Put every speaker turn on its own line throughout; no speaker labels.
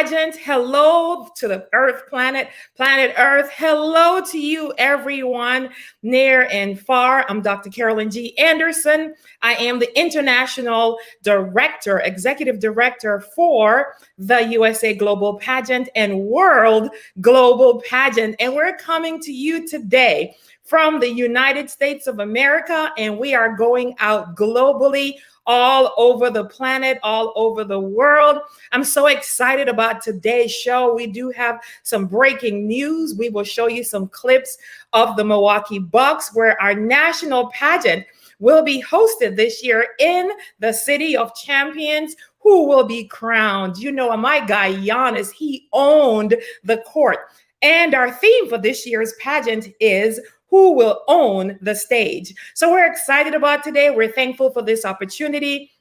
Pageant. Hello to the Earth planet Earth. Hello to you, everyone, near and far. I'm Dr. Carolyn G. Anderson. I am the International Director, Executive Director for the USA Global Pageant and World Global Pageant. And we're coming to you today from the United States of America, and we are going out globally, all over the planet, all over the world. I'm so excited about today's show. We do have some breaking news. We will show you some clips of the Milwaukee Bucks, where our national pageant will be hosted this year in the City of Champions. Who will be crowned? You know, my guy Giannis, he owned the court. And our theme for this year's pageant is who will own the stage. So we're excited about today. We're thankful for this opportunity.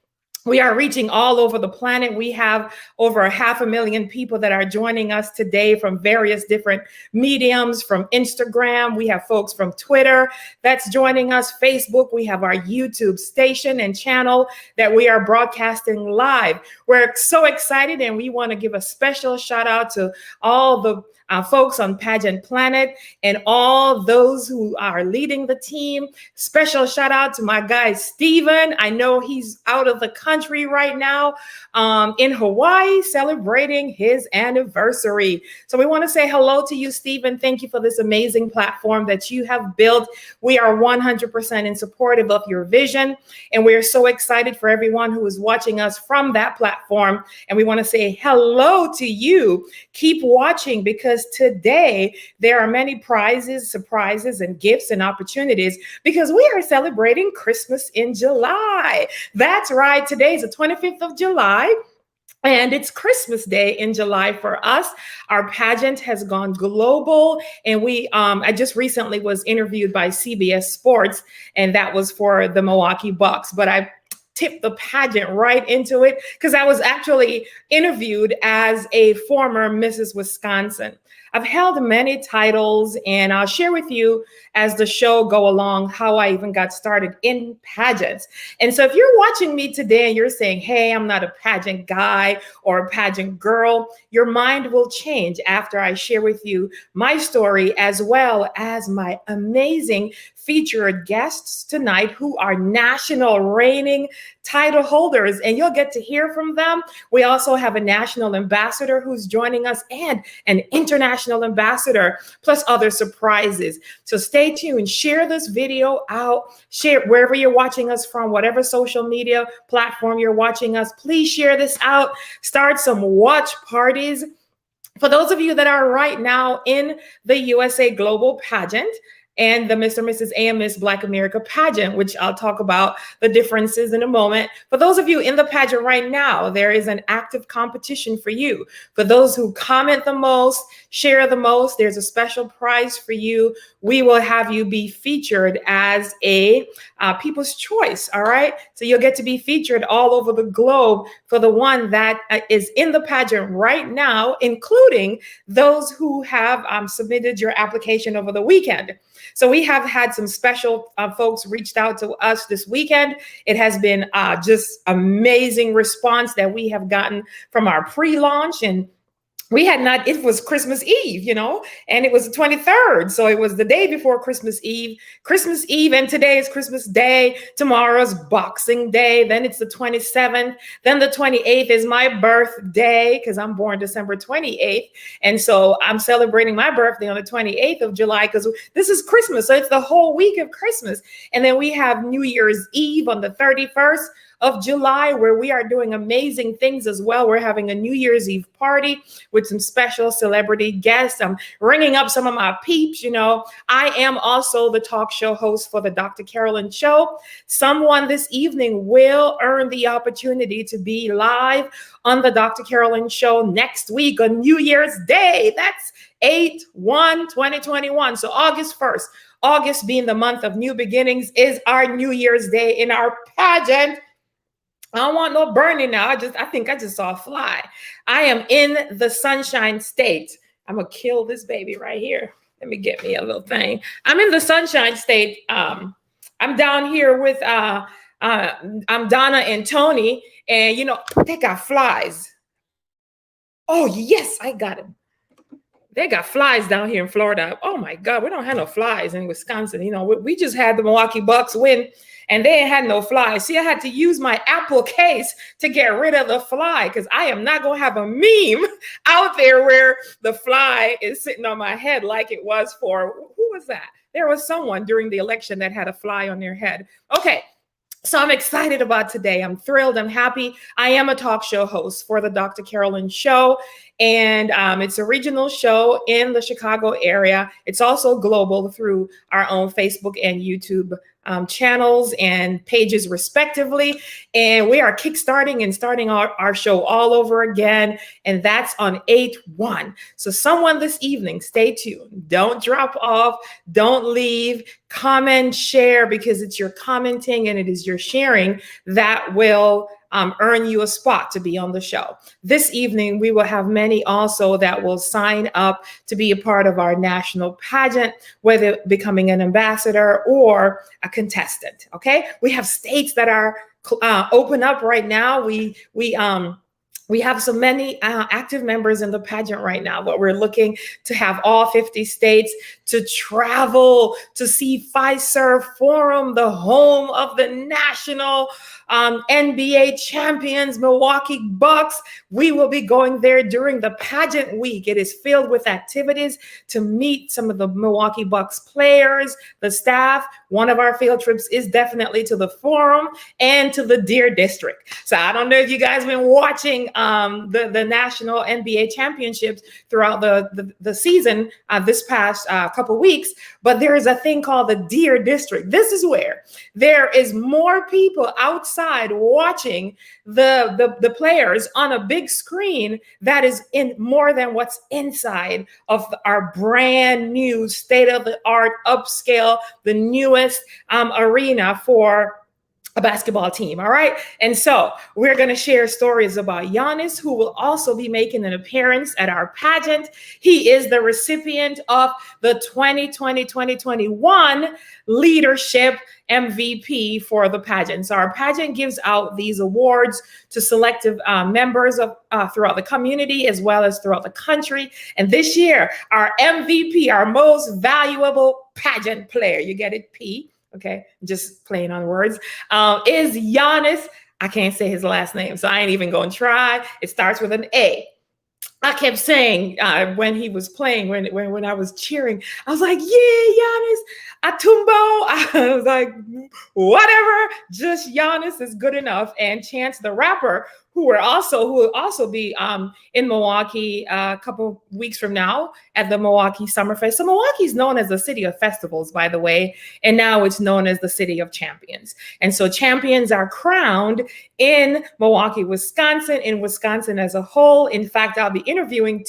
We are reaching all over the planet. We have over 500,000 people that are joining us today from various different mediums, from Instagram. We have folks from Twitter that's joining us, Facebook. We have our YouTube station and channel that we are broadcasting live. We're so excited, and we want to give a special shout out to all the folks on Pageant Planet and all those who are leading the team. Special shout out to my guy, Steven. I know he's out of the country right now in Hawaii celebrating his anniversary. So we want to say hello to you, Steven. Thank you for this amazing platform that you have built. We are 100% in supportive of your vision, and we are so excited for everyone who is watching us from that platform. And we want to say hello to you. Keep watching, because today there are many prizes, surprises, and gifts and opportunities, because we are celebrating Christmas in July. That's right. Today is the 25th of July. And it's Christmas Day in July for us. Our pageant has gone global, and I just recently was interviewed by CBS Sports, and that was for the Milwaukee Bucks. But I tipped the pageant right into it because I was actually interviewed as a former Mrs. Wisconsin. I've held many titles, and I'll share with you as the show go along how I even got started in pageants. And so if you're watching me today and you're saying, hey, I'm not a pageant guy or a pageant girl, your mind will change after I share with you my story, as well as my amazing featured guests tonight who are national reigning title holders, and you'll get to hear from them. We also have a national ambassador who's joining us, and an international ambassador, plus other surprises. So stay tuned, share this video out, share it wherever you're watching us from, whatever social media platform you're watching us. Please share this out, start some watch parties. For those of you that are right now in the USA Global Pageant and the Mr. and Mrs. AMS Black America pageant, which I'll talk about the differences in a moment. For those of you in the pageant right now, there is an active competition for you. For those who comment the most, share the most, there's a special prize for you. We will have you be featured as a People's Choice, all right? So you'll get to be featured all over the globe for the one that is in the pageant right now, including those who have submitted your application over the weekend. So we have had some special folks reached out to us this weekend. It has been just amazing response that we have gotten from our pre-launch, and it was Christmas Eve, and it was the 23rd. So it was the day before Christmas Eve, and today is Christmas Day. Tomorrow's Boxing Day. Then it's the 27th. Then the 28th is my birthday, because I'm born December 28th. And so I'm celebrating my birthday on the 28th of July, because this is Christmas. So it's the whole week of Christmas. And then we have New Year's Eve on the 31st of July, where we are doing amazing things as well. We're having a New Year's Eve party with some special celebrity guests. I'm ringing up some of my peeps. I am also the talk show host for the Dr. Carolyn Show. Someone this evening will earn the opportunity to be live on the Dr. Carolyn Show next week on New Year's Day. That's 8/1/2021. So August 1st, August being the month of new beginnings, is our New Year's Day in our pageant. I don't want no burning now. I think I just saw a fly. I am in the Sunshine State. I'm gonna kill this baby right here. Let me get me a little thing. I'm in the Sunshine State. I'm down here with I'm Donna and Tony, and they got flies. Oh, yes, I got him. They got flies down here in Florida. Oh my God, we don't have no flies in Wisconsin. You know, we just had the Milwaukee Bucks win and they ain't had no flies. See, I had to use my Apple case to get rid of the fly because I am not going to have a meme out there where the fly is sitting on my head like it was for, who was that? There was someone during the election that had a fly on their head. Okay. So I'm excited about today. I'm thrilled. I'm happy. I am a talk show host for the Dr. Carolyn Show, and it's a regional show in the Chicago area. It's also global through our own Facebook and YouTube channels and pages respectively. And we are kickstarting and starting our show all over again. And that's on 8/1. So someone this evening, stay tuned. Don't drop off. Don't leave. Comment, share, because it's your commenting and it is your sharing that will earn you a spot to be on the show. This evening, we will have many also that will sign up to be a part of our national pageant, whether becoming an ambassador or a contestant. Okay, we have states that are open up right now. We have so many active members in the pageant right now, but we're looking to have all 50 states to travel to see Fiserv Forum, the home of the national NBA champions, Milwaukee Bucks. We will be going there during the pageant week. It is filled with activities to meet some of the Milwaukee Bucks players, the staff. One of our field trips is definitely to the Forum and to the Deer District. So I don't know if you guys have been watching the national NBA championships throughout the season this past couple weeks, but there is a thing called the Deer District. This is where there is more people outside watching the players on a big screen that is in more than what's inside of our brand new state-of-the-art upscale, the newest arena for a basketball team. All right. And so we're going to share stories about Giannis, who will also be making an appearance at our pageant. He is the recipient of the 2020-2021 leadership MVP for the pageant. So our pageant gives out these awards to selective members of throughout the community as well as throughout the country. And this year, our MVP, our most valuable pageant player, you get it, P. Okay, just playing on words, is Giannis. I can't say his last name, so I ain't even going to try. It starts with an A. I kept saying when he was playing, when I was cheering, I was like, yeah, Giannis, Atumbo. I was like, whatever, just Giannis is good enough. And Chance the Rapper, who will also be in Milwaukee a couple weeks from now at the Milwaukee Summerfest. So Milwaukee is known as the city of festivals, by the way, and now it's known as the city of champions. And so champions are crowned in Milwaukee, Wisconsin, in Wisconsin as a whole. In fact, I'll be interviewing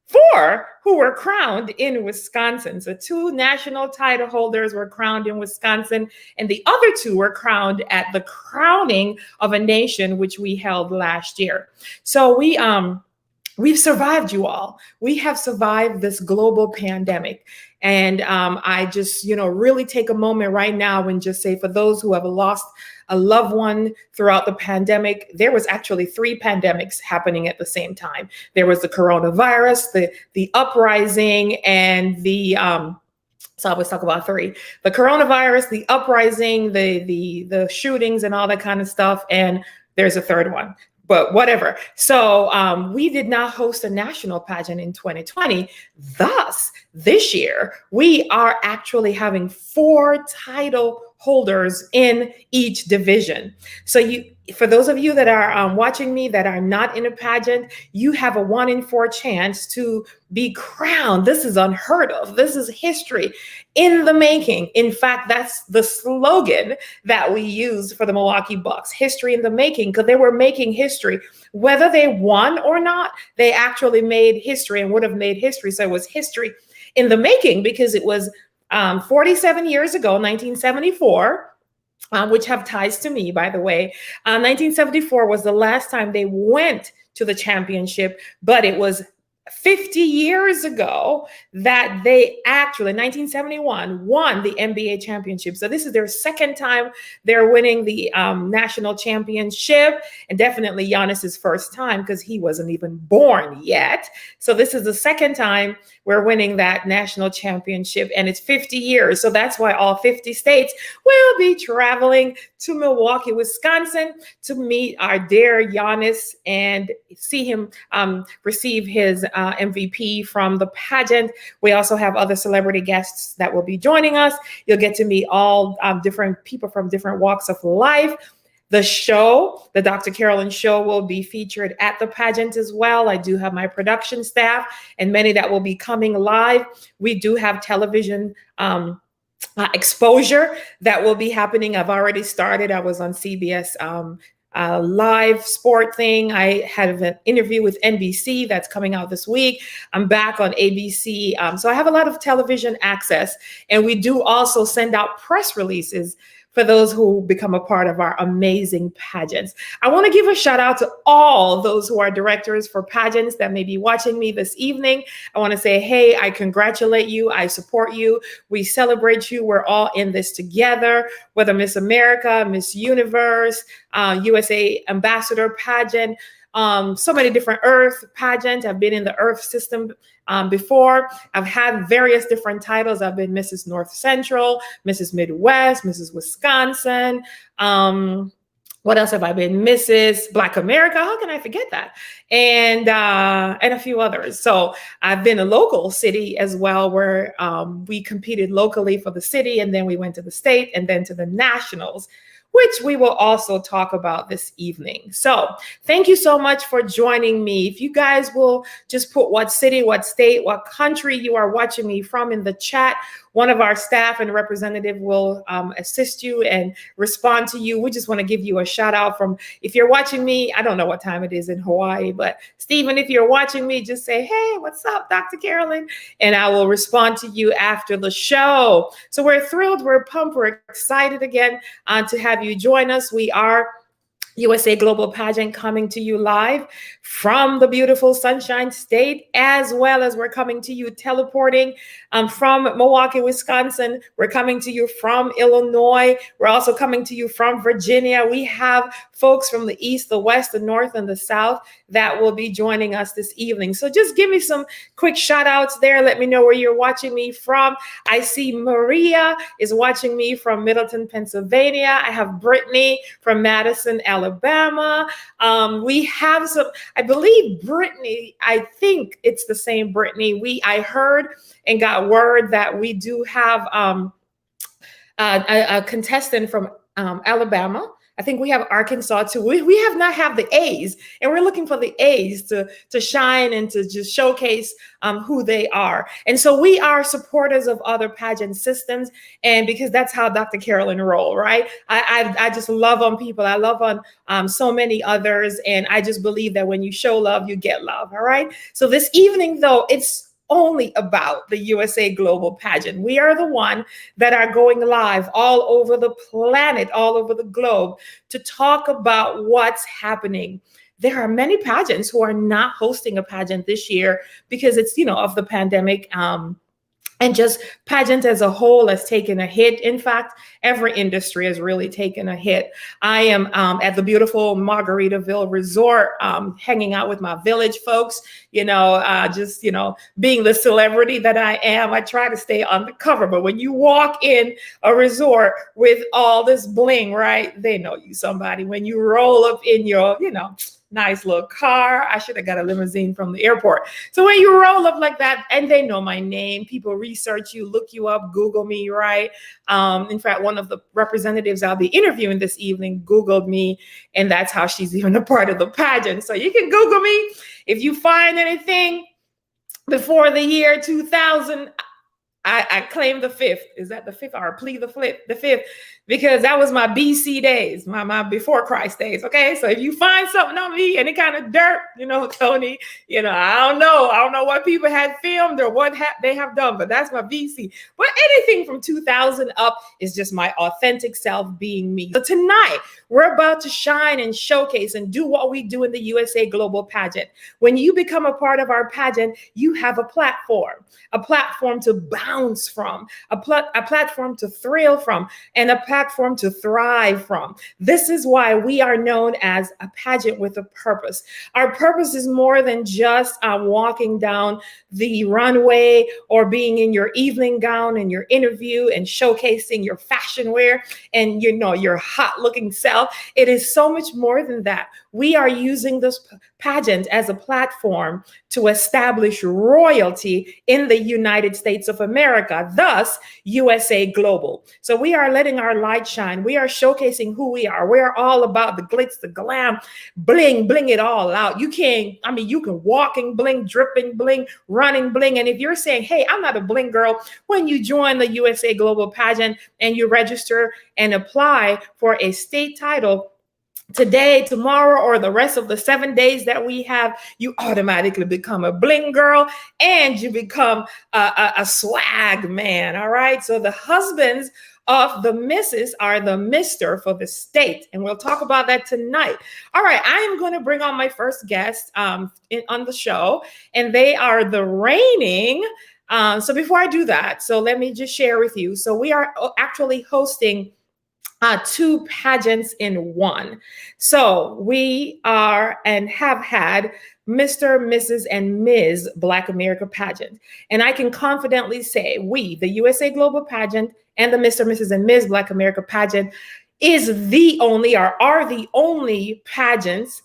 four who were crowned in Wisconsin. So 2 national title holders were crowned in Wisconsin, and the other 2 were crowned at the crowning of a nation, which we held last year. So we've survived, you all. We have survived this global pandemic. And I just, really take a moment right now and just say, for those who have lost a loved one throughout the pandemic, there was actually 3 pandemics happening at the same time. There was the coronavirus, the uprising, and so I always talk about 3: the coronavirus, the uprising, the shootings, and all that kind of stuff. And there's a 3rd one. But whatever. So we did not host a national pageant in 2020. Thus, this year, we are actually having 4 title holders in each division. So for those of you that are watching me that are not in a pageant, you have a 1 in 4 chance to be crowned. This is unheard of. This is history in the making. In fact, that's the slogan that we use for the Milwaukee Bucks, history in the making, because they were making history. Whether they won or not, they actually made history and would have made history. So it was history in the making because it was 47 years ago, 1974, which have ties to me, by the way. 1974 was the last time they went to the championship, but it was 50 years ago that they actually, in 1971, won the NBA championship. So this is their second time they're winning the national championship, and definitely Giannis's first time because he wasn't even born yet. So this is the second time we're winning that national championship, and it's 50 years. So that's why all 50 states will be traveling to Milwaukee, Wisconsin to meet our dear Giannis and see him receive his MVP from the pageant. We also have other celebrity guests that will be joining us. You'll get to meet all different people from different walks of life. The show, the Dr. Carolyn Show, will be featured at the pageant as well. I do have my production staff and many that will be coming live. We do have television exposure that will be happening. I've already started. I was on CBS live sport thing. I had an interview with NBC that's coming out this week. I'm back on ABC. So I have a lot of television access, and we do also send out press releases for those who become a part of our amazing pageants. I want to give a shout out to all those who are directors for pageants that may be watching me this evening. I want to say, hey, I congratulate you. I support you. We celebrate you. We're all in this together, whether Miss America, Miss Universe, USA Ambassador pageant, so many different Earth pageants. I've been in the Earth system before. I've had various different titles. I've been Mrs. North Central, Mrs. Midwest, Mrs. Wisconsin. What else have I been? Mrs. Black America. How can I forget that? And a few others. So I've been a local city as well, where we competed locally for the city, and then we went to the state, and then to the nationals, which we will also talk about this evening. So thank you so much for joining me. If you guys will just put what city, what state, what country you are watching me from in the chat, one of our staff and representative will assist you and respond to you. We just want to give you a shout out from, if you're watching me, I don't know what time it is in Hawaii, but Stephen, if you're watching me, just say, hey, what's up, Dr. Carolyn? And I will respond to you after the show. So we're thrilled, we're pumped, we're excited again to have you join us. We are USA Global Pageant coming to you live from the beautiful Sunshine State, as well as we're coming to you teleporting from Milwaukee, Wisconsin. We're coming to you from Illinois. We're also coming to you from Virginia. We have folks from the East, the West, the North, and the South that will be joining us this evening. So just give me some quick shout outs there. Let me know where you're watching me from. I see Maria is watching me from Middleton, Pennsylvania. I have Brittany from Madison, Alabama. We have some, I believe Brittany, I think it's the same Brittany. I heard and got word that we do have a contestant from Alabama. I think we have Arkansas too. We have not have the A's, and we're looking for the A's to shine and to just showcase who they are. And so we are supporters of other pageant systems, and because that's how Dr. Carolyn roll, right? I just love on people. I love on so many others, and I just believe that when you show love, you get love. All right. So this evening, though, it's only about the USA Global Pageant. We are the one that are going live all over the planet, all over the globe, to talk about what's happening. There are many pageants who are not hosting a pageant this year because it's, of the pandemic. And just pageant as a whole has taken a hit. In fact, every industry has really taken a hit. I am at the beautiful Margaritaville Resort, hanging out with my village folks, being the celebrity that I am. I try to stay undercover, but when you walk in a resort with all this bling, right, they know you somebody. When you roll up in your, nice little car. I should have got a limousine from the airport. So when you roll up like that, and they know my name, people research you, look you up, Google me, right? In fact, one of the representatives I'll be interviewing this evening Googled me, and that's how she's even a part of the pageant. So you can Google me. If you find anything before the year 2000, I claim the fifth. Is that the fifth or plead the fifth? Because that was my BC days, my before Christ days. Okay. So if you find something on me, any kind of dirt, Tony, I don't know. I don't know what people had filmed or what they have done, but that's my BC. But anything from 2000 up is just my authentic self being me. So tonight, we're about to shine and showcase and do what we do in the USA Global Pageant. When you become a part of our pageant, you have a platform to bounce from, a platform to thrill from, and a platform to thrive from. This is why we are known as a pageant with a purpose. Our purpose is more than just walking down the runway or being in your evening gown and your interview and showcasing your fashion wear and your hot looking self. It is so much more than that. We are using this pageant as a platform to establish royalty in the United States of America, thus USA Global. So we are letting our light shine. We are showcasing who we are. We're all about the glitz, the glam, bling it all out. You can walking bling, dripping bling, running bling. And if you're saying, hey, I'm not a bling girl, when you join the USA Global Pageant and you register and apply for a state title, today, tomorrow, or the rest of the 7 days that we have, you automatically become a bling girl and you become a swag man. All right. So the husbands of the misses are the Mr. for the state. And we'll talk about that tonight. All right. I am going to bring on my first guest on the show, and they are the reigning. So before I do that, so let me just share with you. So we are actually hosting two pageants in one. So we are and have had Mr., Mrs., and Ms. Black America pageant. And I can confidently say we, the USA Global Pageant and the Mr., Mrs., and Ms. Black America pageant is the only or are the only pageants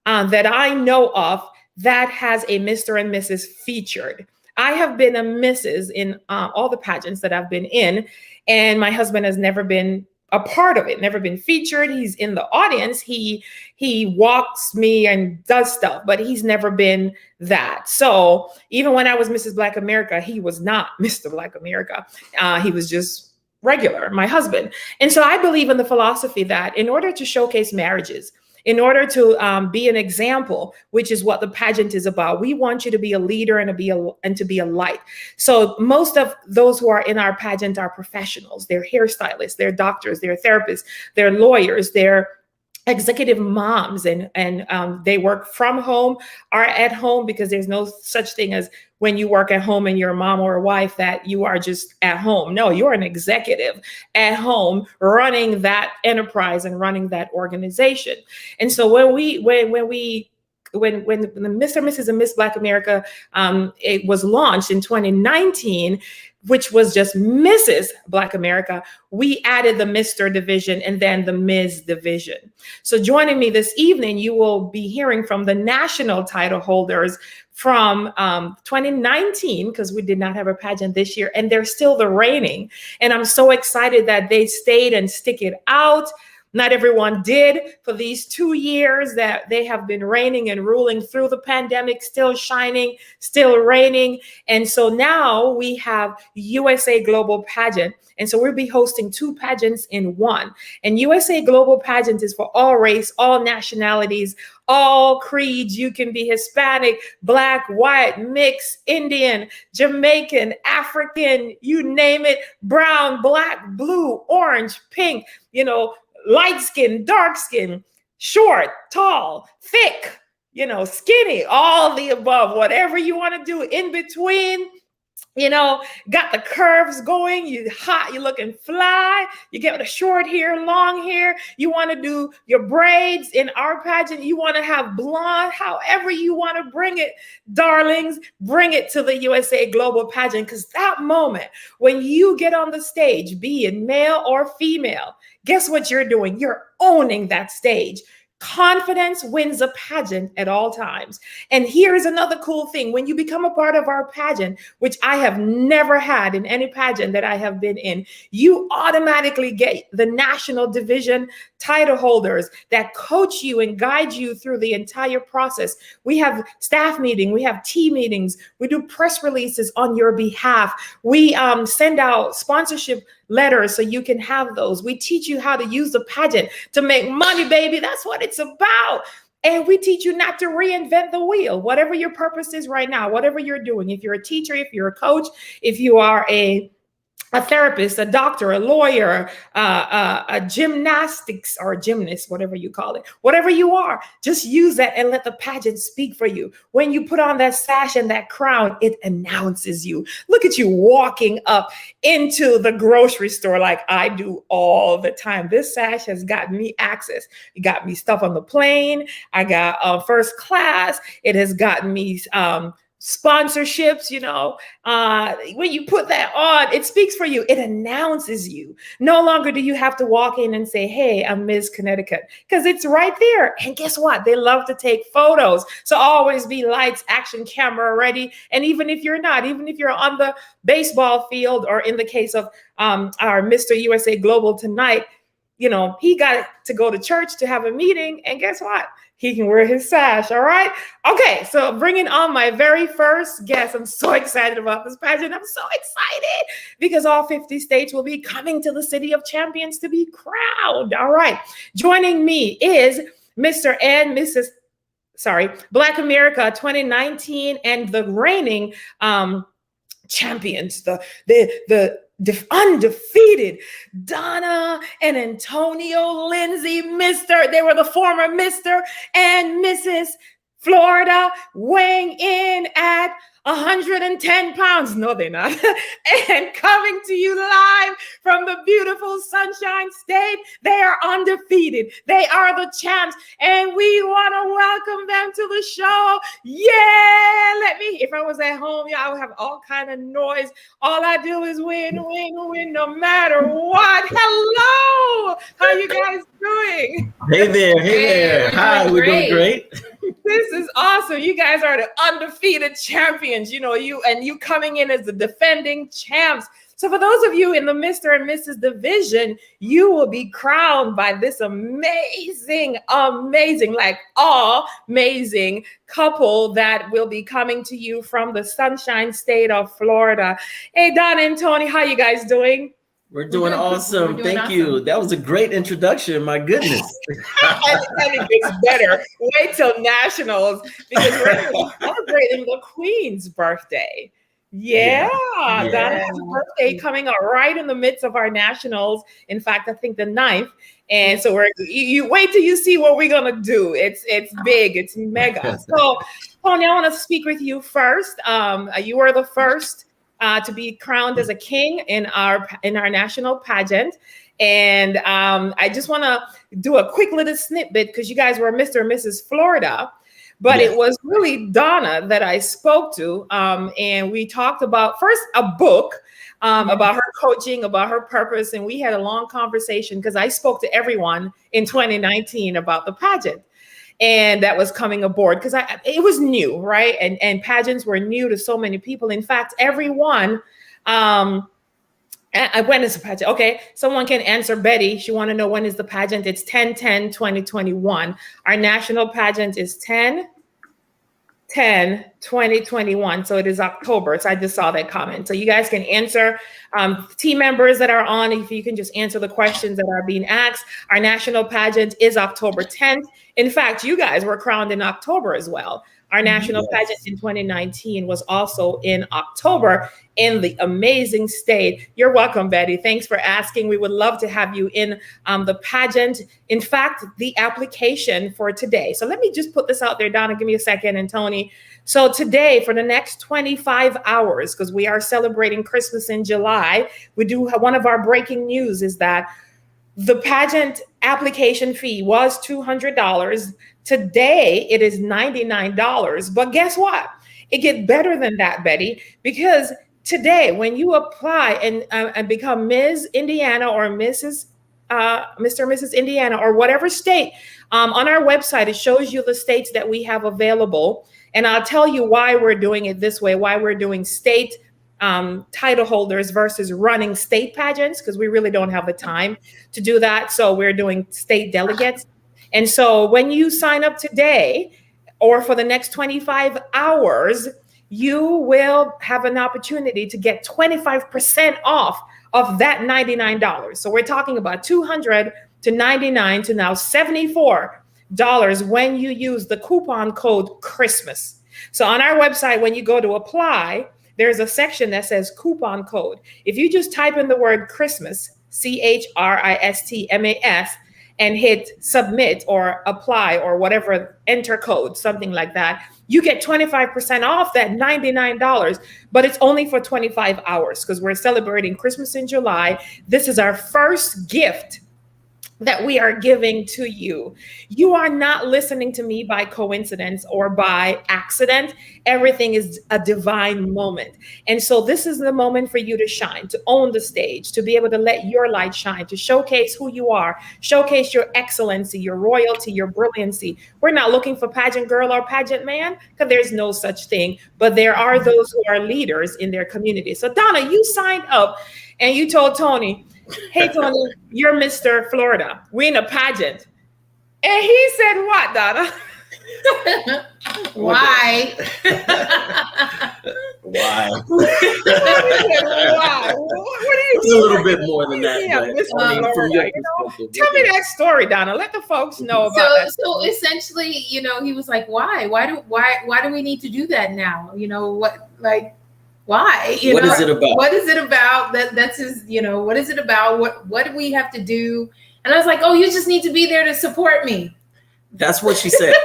that I know of that has a Mr. and Mrs. featured. I have been a Mrs. in all the pageants that I've been in, and my husband has never been a part of it, never been featured. He's in the audience. He walks me and does stuff, but he's never been that. So even when I was Mrs. Black America, he was not Mr. Black America. He was just regular, my husband. And so I believe in the philosophy that in order to showcase marriages, in order to be an example, which is what the pageant is about, we want you to be a leader and to be a light. So most of those who are in our pageant are professionals. They're hairstylists, they're doctors, they're therapists, they're lawyers, they're executive moms, and they work from home or at home, because there's no such thing as when you work at home and you're a mom or a wife that you are just at home. No, you're an executive at home running that enterprise and running that organization. And so when the Mr., Mrs., and Miss Black America, it was launched in 2019, which was just Mrs. Black America, we added the Mr. division and then the Ms. division. So joining me this evening, you will be hearing from the national title holders from 2019, because we did not have a pageant this year, and they're still the reigning. And I'm so excited that they stayed and stick it out. Not everyone did for these 2 years that they have been reigning and ruling through the pandemic, still shining, still reigning. And so now we have USA Global Pageant. And so we'll be hosting two pageants in one. And USA Global Pageant is for all race, all nationalities, all creeds. You can be Hispanic, Black, white, mixed, Indian, Jamaican, African, you name it, brown, black, blue, orange, pink, light skin, dark skin, short, tall, thick, skinny, all the above, whatever you want to do in between, got the curves going, you hot, you looking fly, you get the short hair, long hair, you want to do your braids in our pageant, you want to have blonde, however you want to bring it, darlings, bring it to the USA Global Pageant, because that moment when you get on the stage, be it male or female, guess what you're doing? You're owning that stage. Confidence wins a pageant at all times. And here's another cool thing. When you become a part of our pageant, which I have never had in any pageant that I have been in, you automatically get the national division title holders that coach you and guide you through the entire process. We have staff meeting, we have team meetings, we do press releases on your behalf. We send out sponsorship letters so you can have those. We teach you how to use the pageant to make money, baby. That's what it's about. And we teach you not to reinvent the wheel, whatever your purpose is right now, whatever you're doing. If you're a teacher, if you're a coach, if you are a therapist, a doctor, a lawyer, a gymnastics or a gymnast, whatever you call it, whatever you are, just use that and let the pageant speak for you. When you put on that sash and that crown, it announces you. Look at you walking up into the grocery store like I do all the time. This sash has gotten me access. It got me stuff on the plane. I got first class. It has gotten me sponsorships. When you put that on, it speaks for you. It announces you. No longer do you have to walk in and say, hey, I'm Ms. Connecticut, because it's right there. And guess what? They love to take photos. So always be lights, action, camera ready. And even if you're not, even if you're on the baseball field, or in the case of our Mr. USA Global tonight, he got to go to church to have a meeting. And guess what? He can wear his sash. All right. Okay. So bringing on my very first guest. I'm so excited about this pageant. I'm so excited because all 50 states will be coming to the City of Champions to be crowned. All right. Joining me is Mr. and Mrs. Black America 2019 and the reigning champions, the undefeated Donna and Antonio Lindsay, they were the former Mr. and Mrs. Florida, weighing in at 110 pounds. No, they're not. And coming to you live from the beautiful Sunshine State. They are undefeated. They are the champs. And we want to welcome them to the show. Yeah. If I was at home, I would have all kind of noise. All I do is win, no matter what. Hello. How you guys doing?
Hey there. Hi, we're doing great.
This is awesome. You guys are the undefeated champions. You coming in as the defending champs. So for those of you in the Mr. and Mrs. division, you will be crowned by this amazing couple that will be coming to you from the Sunshine State of Florida. Hey, Donna and Tony, how you guys doing?
We're doing awesome. Thank you. That was a great introduction. My goodness.
and it gets better. Wait till nationals, because we're celebrating the Queen's birthday. Yeah. Donna's birthday coming up right in the midst of our nationals. In fact, I think the 9th. And so you wait till you see what we're gonna do. It's big. It's mega. So, Tony, I want to speak with you first. You were the first to be crowned as a king in our national pageant. And I just want to do a quick little snippet because you guys were Mr. and Mrs. Florida, but It was really Donna that I spoke to. And we talked about first a book about her coaching, about her purpose. And we had a long conversation because I spoke to everyone in 2019 about the pageant. And that was coming aboard because it was new, right? And pageants were new to so many people. In fact, everyone, when is the pageant? Okay, someone can answer Betty. She want to know when is the pageant. It's 10/10/2021. Our national pageant is 10/10/2021. So it is October. So I just saw that comment. So you guys can answer. Team members that are on, if you can just answer the questions that are being asked. Our national pageant is October 10th. In fact, you guys were crowned in October as well. Our national pageant in 2019 was also in October in the amazing state. You're welcome, Betty. Thanks for asking. We would love to have you in the pageant. In fact, the application for today. So let me just put this out there, Donna, give me a second, and Tony. So today, for the next 25 hours, because we are celebrating Christmas in July, we do one of our breaking news is that the pageant application fee was $200. Today, it is $99. But guess what? It gets better than that, Betty, because today, when you apply and become Ms. Indiana or Mrs. Mr. and Mrs. Indiana, or whatever state. On our website, it shows you the states that we have available. And I'll tell you why we're doing it this way, why we're doing state title holders versus running state pageants, because we really don't have the time to do that. So we're doing state delegates. And so when you sign up today or for the next 25 hours, you will have an opportunity to get 25% off of that $99. So we're talking about $200 to $99 to now $74 when you use the coupon code Christmas. So on our website, when you go to apply, there's a section that says coupon code. If you just type in the word Christmas, CHRISTMAS, and hit submit or apply or whatever, enter code, something like that, you get 25% off that $99, but it's only for 25 hours because we're celebrating Christmas in July. This is our first gift that we are giving to you. You are not listening to me by coincidence or by accident. Everything is a divine moment. And so this is the moment for you to shine, to own the stage, to be able to let your light shine, to showcase who you are, showcase your excellency, your royalty, your brilliancy. We're not looking for pageant girl or pageant man, because there's no such thing, but there are those who are leaders in their community. So Donna, you signed up and you told Tony, hey, Tony, you're Mr. Florida. We're in a pageant. And he said, what, Donna?
Why?
Why?
Why? What are you
It's a little bit more than that.
Yeah,
but,
Miss
I mean, from
Florida,
your
you know?
perspective,
Tell me that story, Donna. Let the folks know about that.
So essentially, he was like, why? Why do we need to do that now? Why?
What is it about?
What is it about? That's his, what is it about? What do we have to do? And I was like, oh, you just need to be there to support me.
That's what she said.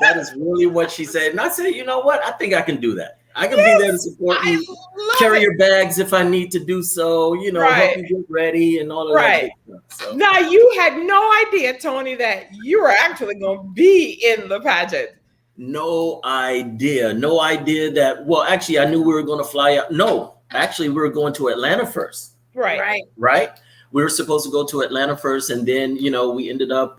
That is really what she said. And I said, you know what? I think I can do that. I can be there to support you, carry your bags if I need to do so, help you get ready and all of that good stuff. So.
Now, you had no idea, Tony, that you were actually going to be in the pageant.
No idea that, well, actually, I knew we were going to fly out. No, actually, we were going to Atlanta first.
Right.
We were supposed to go to Atlanta first, and then, we ended up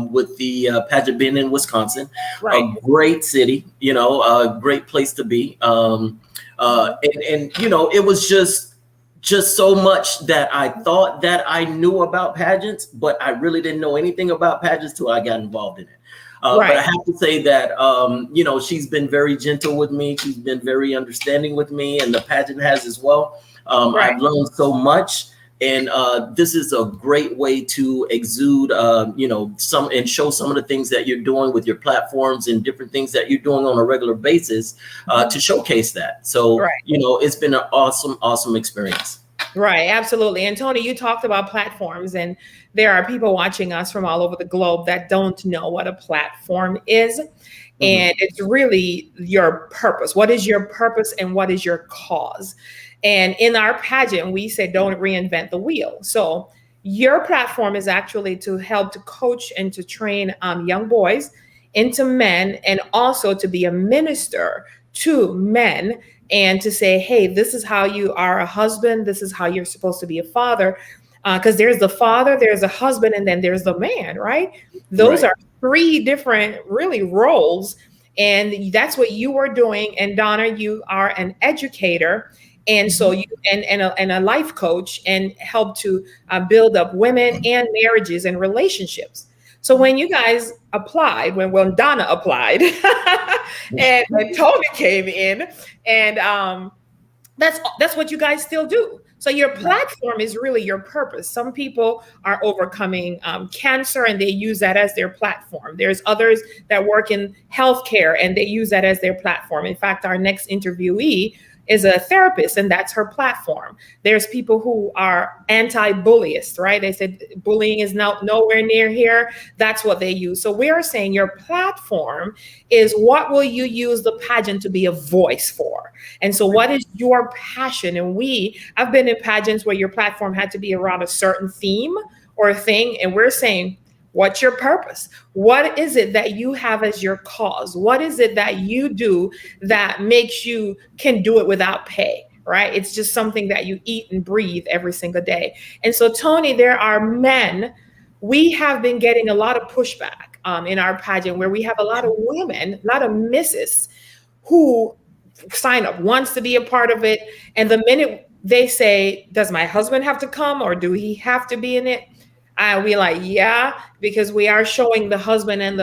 with the pageant being in Wisconsin.
Right.
A great city, a great place to be. And it was just so much that I thought that I knew about pageants, but I really didn't know anything about pageants till I got involved in it. But I have to say that, she's been very gentle with me. She's been very understanding with me, and the pageant has as well. I've learned so much. And this is a great way to exude, some and show some of the things that you're doing with your platforms and different things that you're doing on a regular basis to showcase that. So, it's been an awesome experience. Right.
Absolutely. And Tony, you talked about platforms, and there are people watching us from all over the globe that don't know what a platform is. Mm-hmm. And it's really your purpose. What is your purpose and what is your cause? And in our pageant, we say, don't reinvent the wheel. So your platform is actually to help to coach and to train young boys into men, and also to be a minister to men, and to say, hey, this is how you are a husband. This is how you're supposed to be a father. Because there's the father, there's a husband, and then there's the man, right? Those are three different really roles. And that's what you are doing. And Donna, you are an educator. And so you and a life coach, and help to build up women and marriages and relationships. So when you guys applied, when Donna applied, and Tony came in, and that's what you guys still do. So your platform is really your purpose. Some people are overcoming cancer, and they use that as their platform. There's others that work in healthcare, and they use that as their platform. In fact, our next interviewee is a therapist, and that's her platform. There's people who are anti-bullyist, right? They said bullying is nowhere near here. That's what they use. So we are saying your platform is what will you use the pageant to be a voice for? And so what is your passion? And I've been in pageants where your platform had to be around a certain theme or thing. And we're saying, what's your purpose? What is it that you have as your cause? What is it that you do that makes you can do it without pay? right? It's just something that you eat and breathe every single day. And so, Tony, there are men. We have been getting a lot of pushback in our pageant, where we have a lot of women, a lot of misses who sign up, wants to be a part of it. And the minute they say, does my husband have to come, or do he have to be in it? We like, yeah, because we are showing the husband and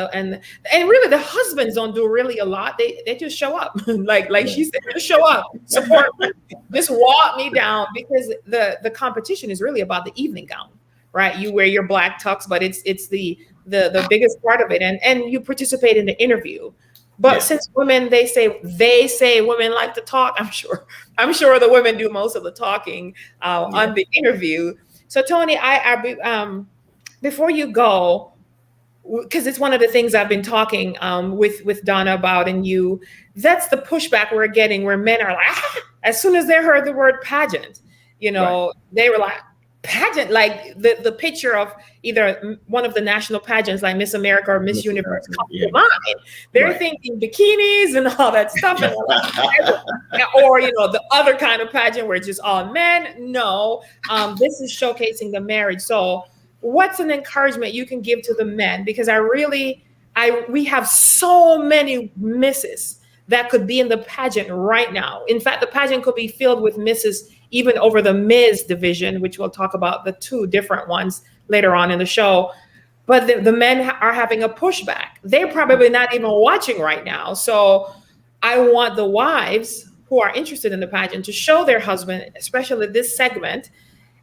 really the husbands don't do really a lot. They just show up. like she said, just show up, support me, just walk me down, because the competition is really about the evening gown, right? You wear your black tux, but it's the biggest part of it. And you participate in the interview. But since women, they say women like to talk, I'm sure the women do most of the talking on the interview. So Tony, before you go, because it's one of the things I've been talking with Donna about, and you, that's the pushback we're getting, where men are like, as soon as they heard the word pageant, they were like, pageant, like the picture of either one of the national pageants like Miss America or Miss Universe comes to mind. They're thinking bikinis and all that stuff, or the other kind of pageant where it's just all men. No, this is showcasing the marriage. So what's an encouragement you can give to the men? Because we have so many misses that could be in the pageant right now. In fact, the pageant could be filled with misses even over the Ms. division, which we'll talk about the two different ones later on in the show. But the men are having a pushback. They're probably not even watching right now. So I want the wives who are interested in the pageant to show their husband, especially this segment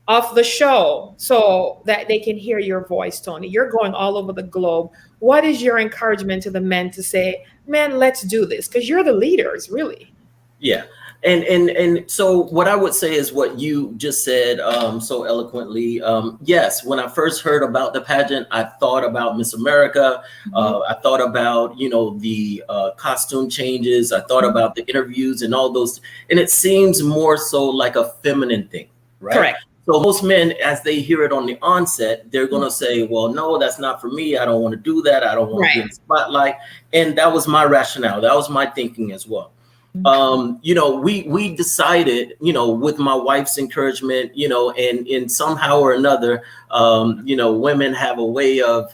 of the show, so that they can hear your voice, Tony. You're going all over the globe. What is your encouragement to the men to say, man, let's do this? Because you're the leaders, really.
Yeah. And so what I would say is what you just said so eloquently. Yes, when I first heard about the pageant, I thought about Miss America. I thought about, the costume changes. I thought about the interviews and all those. And it seems more so like a feminine thing, right?
Correct.
So most men, as they hear it on the onset, they're going to say, well, no, that's not for me. I don't want to do that. I don't want to be in the spotlight. And that was my rationale. That was my thinking as well. We decided, with my wife's encouragement, and somehow or another, women have a way of,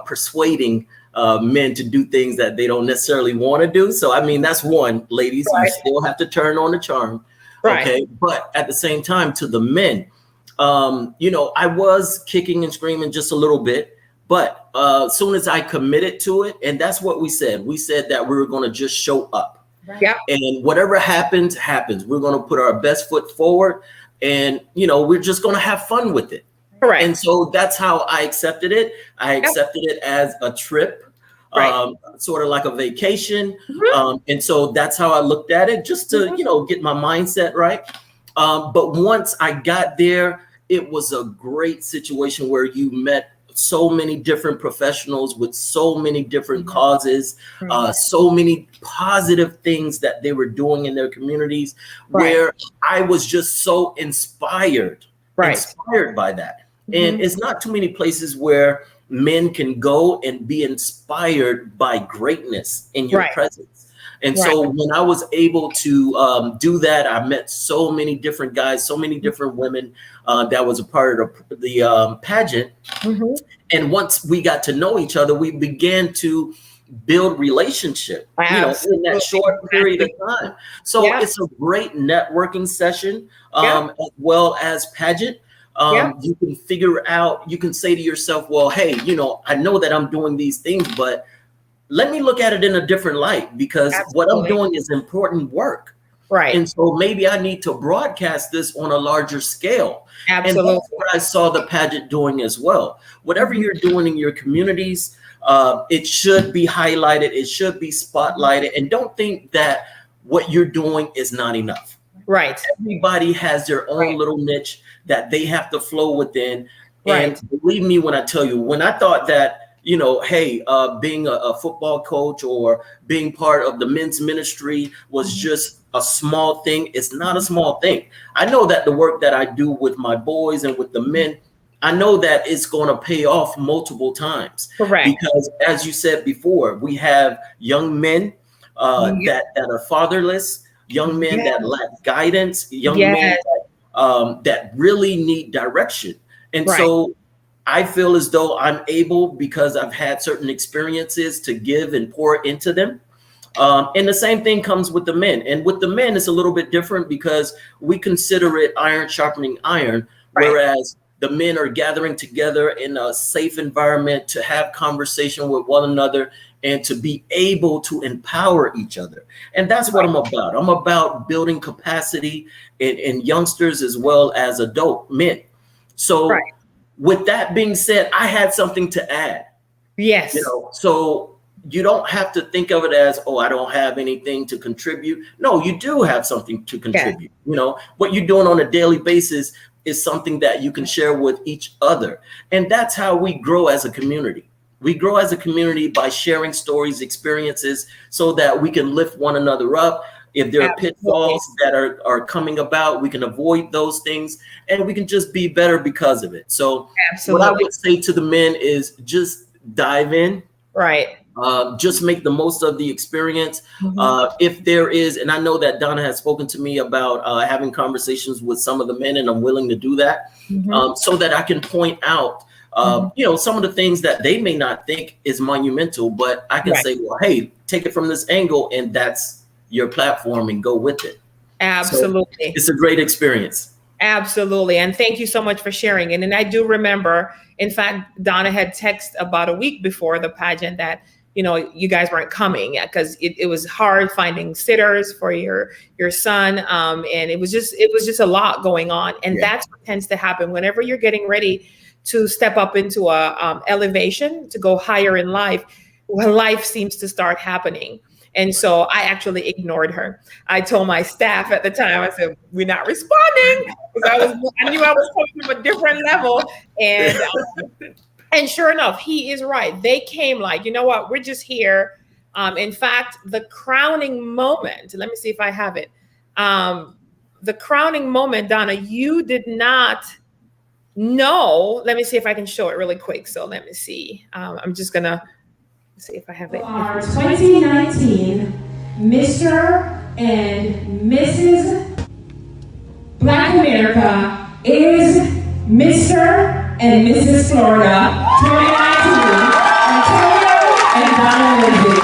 persuading men to do things that they don't necessarily want to do. So, I mean, that's one, ladies, you still have to turn on the charm. Okay. But at the same time, to the men, I was kicking and screaming just a little bit. But as soon as I committed to it, and that's what we said that we were going to just show up.
Yeah.
And whatever happens, happens. We're going to put our best foot forward, and, we're just going to have fun with it.
Correct.
And so that's how I accepted it. I accepted it as a trip, sort of like a vacation. And so that's how I looked at it, just to, get my mindset right. But once I got there, it was a great situation where you met so many different professionals with so many different causes, so many positive things that they were doing in their communities, where I was just so inspired by that. And it's not too many places where men can go and be inspired by greatness in your presence. And so when I was able to do that, I met so many different guys, so many different women that was a part of the pageant. And once we got to know each other, we began to build relationship, in that short period of time. So it's a great networking session, as well as pageant. You can figure out, you can say to yourself, well, hey, I know that I'm doing these things, but let me look at it in a different light, because what I'm doing is important work. And so maybe I need to broadcast this on a larger scale. And that's what I saw the pageant doing as well. Whatever you're doing in your communities, it should be highlighted. It should be spotlighted. And don't think that what you're doing is not enough. Everybody has their own little niche that they have to flow within. And believe me when I tell you, when I thought that, hey, being a football coach or being part of the men's ministry was just a small thing, it's not a small thing. I know that the work that I do with my boys and with the men, I know that it's going to pay off multiple times. Because as you said before, we have young men that are fatherless. young men
Yes.
that lack guidance, young men
Yes.
that really need direction. And
Right.
so I feel as though I'm able, because I've had certain experiences, to give and pour into them. And the same thing comes with the men. And with the men, it's a little bit different because we consider it iron sharpening iron,
Right.
whereas the men are gathering together in a safe environment to have conversation with one another and to be able to empower each other. And that's what I'm about. I'm about building capacity in youngsters as well as adult men. So
Right.
with that being said, I had something to add.
Yes.
So you don't have to think of it as, oh, I don't have anything to contribute. No, you do have something to contribute. What you're doing on a daily basis is something that you can share with each other. And that's how we grow as a community. We grow as a community by sharing stories, experiences, so that we can lift one another up. If there are pitfalls that are coming about, we can avoid those things, and we can just be better because of it. So what I would say to the men is just dive in.
Right.
Just make the most of the experience. If there is, and I know that Donna has spoken to me about having conversations with some of the men, and I'm willing to do that so that I can point out, some of the things that they may not think is monumental, but I can say, well, hey, take it from this angle, and that's your platform, and go with it.
Absolutely.
So it's a great experience.
Absolutely. And thank you so much for sharing it. And I do remember, in fact, Donna had texted about a week before the pageant that, you guys weren't coming because it was hard finding sitters for your son. And it was just a lot going on. And that's what tends to happen whenever you're getting ready to step up into a elevation, to go higher in life. Well, life seems to start happening. And so I actually ignored her. I told my staff at the time, I said, we're not responding, because I knew I was coming from a different level. And sure enough, he is right. They came like, you know what, we're just here. In fact, the crowning moment, let me see if I have it. The crowning moment, Donna, you did not know. Let me see if I can show it really quick. So let me see. I'm just going to see if I have it.
Our 2019 Mr. and Mrs. Black America is Mr. and Mrs. Florida 2019, Antonio and Donna Lindsay.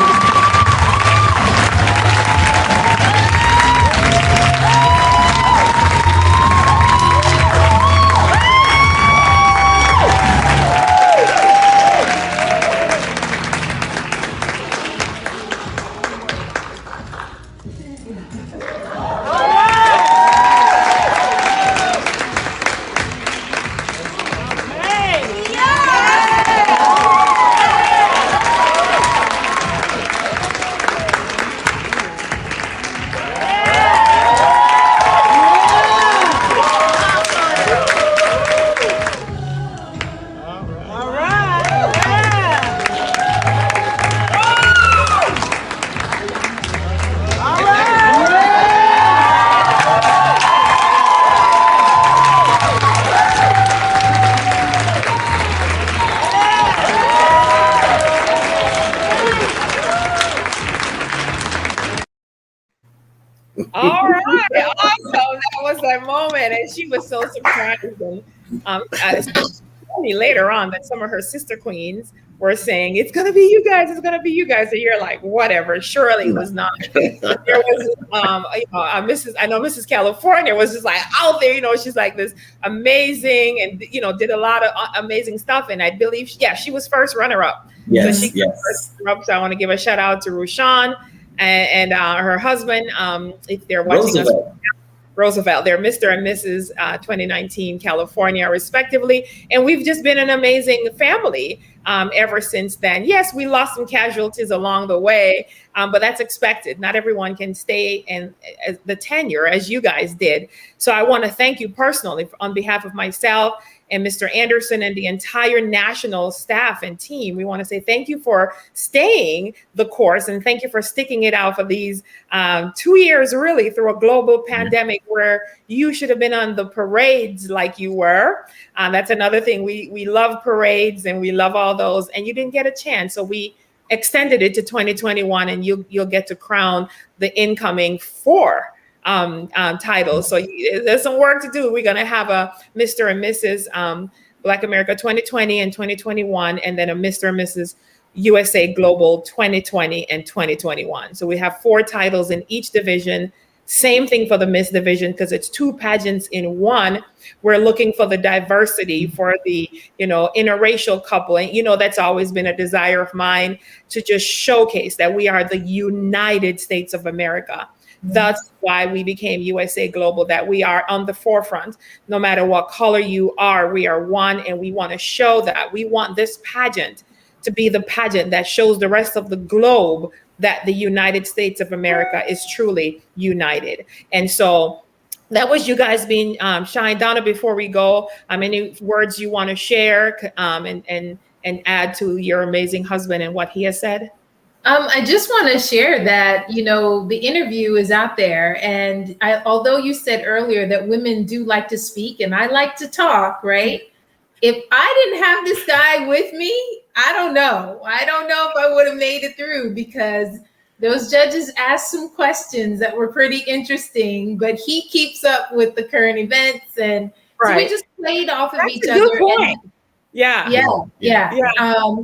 All right, awesome. That was that moment, and she was so surprised. And later on, that some of her sister queens were saying, "It's gonna be you guys. It's gonna be you guys." And you're like, "Whatever." Surely it was not. But there was, Mrs. I know Mrs. California was just like out there. She's like this amazing, and did a lot of amazing stuff. And I believe, she was first runner-up.
Yes,
so first runner-up. So I want to give a shout out to Rushan and her husband, if they're watching us. Roosevelt. They're Mr. and Mrs. 2019 California, respectively. And we've just been an amazing family ever since then. Yes, we lost some casualties along the way, but that's expected. Not everyone can stay in the tenure as you guys did. So I want to thank you personally on behalf of myself and Mr. Anderson and the entire national staff and team. We want to say thank you for staying the course, and thank you for sticking it out for these 2 years, really, through a global pandemic where you should have been on the parades like you were. That's another thing. We love parades and we love all those, and you didn't get a chance. So we extended it to 2021, and you'll get to crown the incoming 4 titles. So there's some work to do. We're going to have a Mr. and Mrs. Black America 2020 and 2021, and then a Mr. and Mrs. USA Global 2020 and 2021. So we have 4 titles in each division. Same thing for the Miss division, because it's 2 pageants in one. We're looking for the diversity for the, interracial couple. And, that's always been a desire of mine, to just showcase that we are the United States of America. That's why we became USA Global, that we are on the forefront. No matter what color you are, we are one, and we want to show that. We want this pageant to be the pageant that shows the rest of the globe that the United States of America is truly united. And so that was you guys being shined. Donna, before we go, any words you want to share and add to your amazing husband and what he has said?
I just want to share that, the interview is out there. And although you said earlier that women do like to speak and I like to talk, right? If I didn't have this guy with me, I don't know. I don't know if I would have made it through, because those judges asked some questions that were pretty interesting, but he keeps up with the current events. And so we just played off of each other.
Yeah.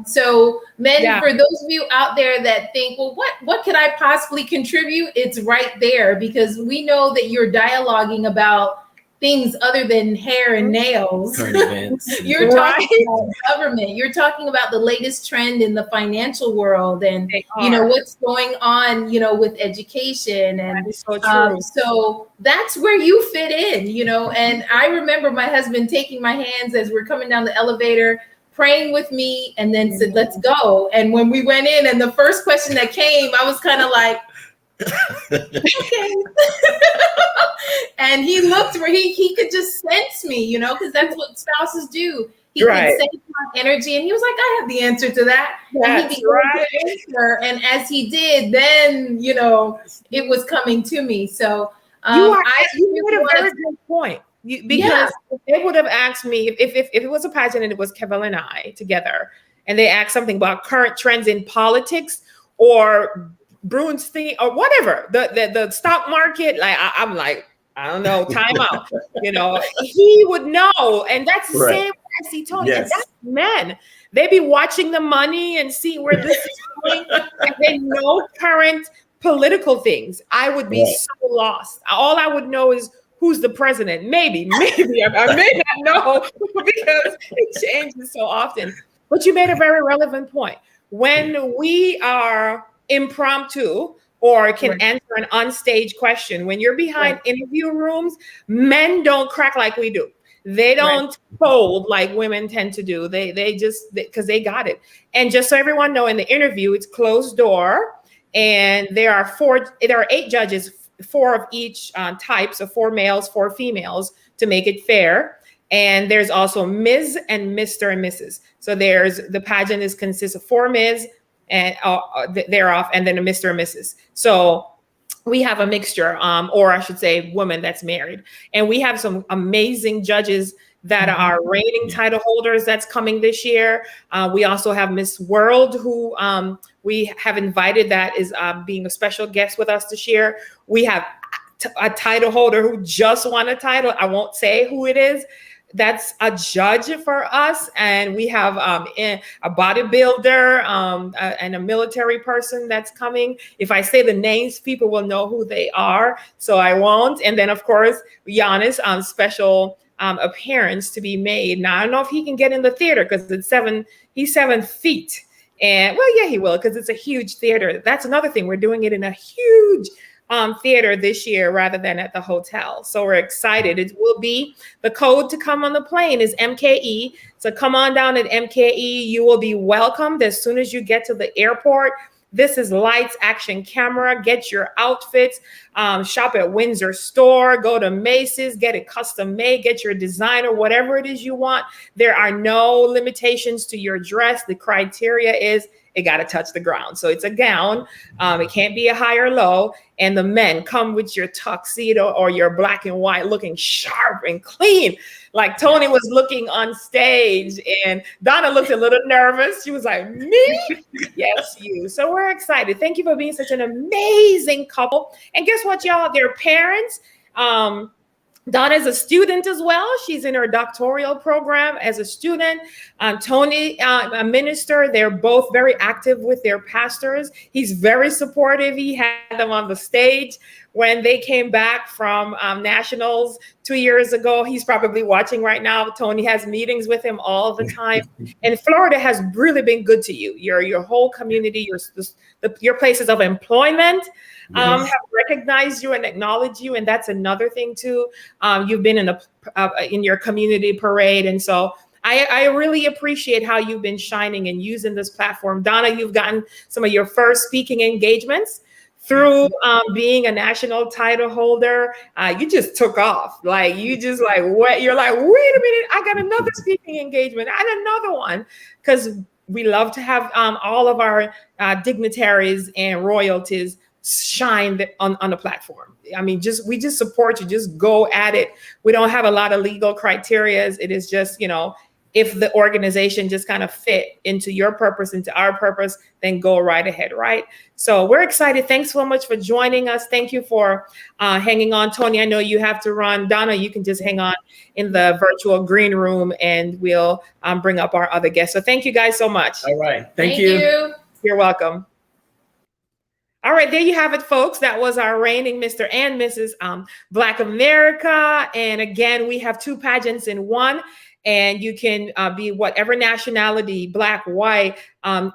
So men, for those of you out there that think, well, what could I possibly contribute? It's right there, because we know that you're dialoguing about things other than hair and nails.
Current events.
You're talking about government. You're talking about the latest trend in the financial world, and what's going on, with education. And so that's where you fit in, And I remember my husband taking my hands as we're coming down the elevator, praying with me, and then said, "Let's go." And when we went in, and the first question that came, I was kind of like, okay. And he looked where he could just sense me, because that's what spouses do. He could sense my energy, and he was like, "I have the answer to that." And he began to answer, and as he did, then it was coming to me. So
you made a very good point. Because if they would have asked me if it was a pageant and it was Kevin and I together, and they asked something about current trends in politics or Bruins thing or whatever, the stock market, I'm like, I don't know, time out. He would know. And that's the same as he told me. And that's men. They be watching the money and see where this is going. And they know current political things. I would be so lost. All I would know is who's the president. Maybe I may not know, because it changes so often. But you made a very relevant point. When we are impromptu or can answer an onstage question, when you're behind interview rooms, men don't crack like we do. They don't fold like women tend to do. They just, because they got it. And just so everyone know, in the interview, it's closed door, and there are 8 judges, 4 of each type, so 4 males, 4 females, to make it fair. And there's also Ms. and Mr. and Mrs. So the pageant consists of 4 Ms. and thereof, and then a Mr. and Mrs. So we have a mixture, or I should say women that's married. And we have some amazing judges that are reigning title holders that's coming this year. We also have Miss World, who we have invited, that is being a special guest with us this year. We have a title holder who just won a title. I won't say who it is. That's a judge for us. And we have a bodybuilder and a military person that's coming. If I say the names, people will know who they are, so I won't. And then, of course, Giannis, special appearance to be made. Now, I don't know if he can get in the theater, because he's 7 feet. And well, yeah, he will, because it's a huge theater. That's another thing. We're doing it in a huge theater this year rather than at the hotel. So we're excited. It will be, the code to come on the plane is MKE. So come on down at MKE. You will be welcomed as soon as you get to the airport. This is lights, action, camera. Get your outfits. Shop at Windsor store. Go to Macy's. Get it custom made. Get your designer, whatever it is you want. There are no limitations to your dress. The criteria is it got to touch the ground. So it's a gown. It can't be a high or low. And the men come with your tuxedo or your black and white, looking sharp and clean, like Tony was looking on stage. And Donna looked a little nervous. She was like, me? Yes, you. So we're excited. Thank you for being such an amazing couple. And guess what, y'all? They're parents. Donna is a student as well. She's in her doctoral program as a student. Tony, a minister. They're both very active with their pastors. He's very supportive. He had them on the stage when they came back from nationals 2 years ago. He's probably watching right now. Tony has meetings with him all the time. And Florida has really been good to you. Your whole community, your places of employment have recognized you and acknowledged you. And that's another thing too. You've been in your community parade. And so I really appreciate how you've been shining and using this platform. Donna, you've gotten some of your first speaking engagements through being a national title holder. You just took off. Like, you just like, what? You're like, wait a minute, I got another speaking engagement and another one. Because we love to have all of our dignitaries and royalties shine on the platform. I mean, we just support you. Just go at it. We don't have a lot of legal criterias. It is just, if the organization just kind of fit into your purpose, into our purpose, then go right ahead, right? So we're excited. Thanks so much for joining us. Thank you for hanging on. Tony, I know you have to run. Donna, you can just hang on in the virtual green room and we'll bring up our other guests. So thank you guys so much.
All right. Thank you.
You're welcome. All right, there you have it, folks. That was our reigning Mr. and Mrs. Black America. And again, we have 2 pageants in one. And you can be whatever nationality, Black, white,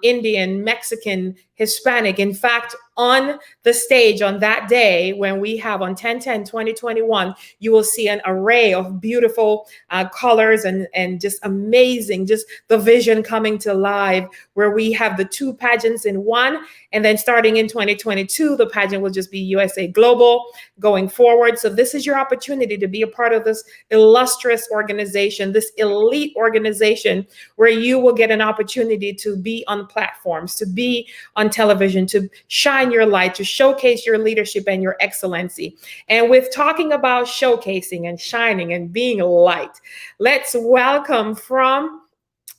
Indian, Mexican, Hispanic. In fact, on the stage on that day, when we have on 10/10/2021, you will see an array of beautiful colors and just amazing, just the vision coming to life, where we have the 2 pageants in one. And then starting in 2022, the pageant will just be USA Global going forward. So this is your opportunity to be a part of this illustrious organization, this elite organization, where you will get an opportunity to be on platforms, to be on television, to shine your light, to showcase your leadership and your excellency. And with talking about showcasing and shining and being a light, let's welcome from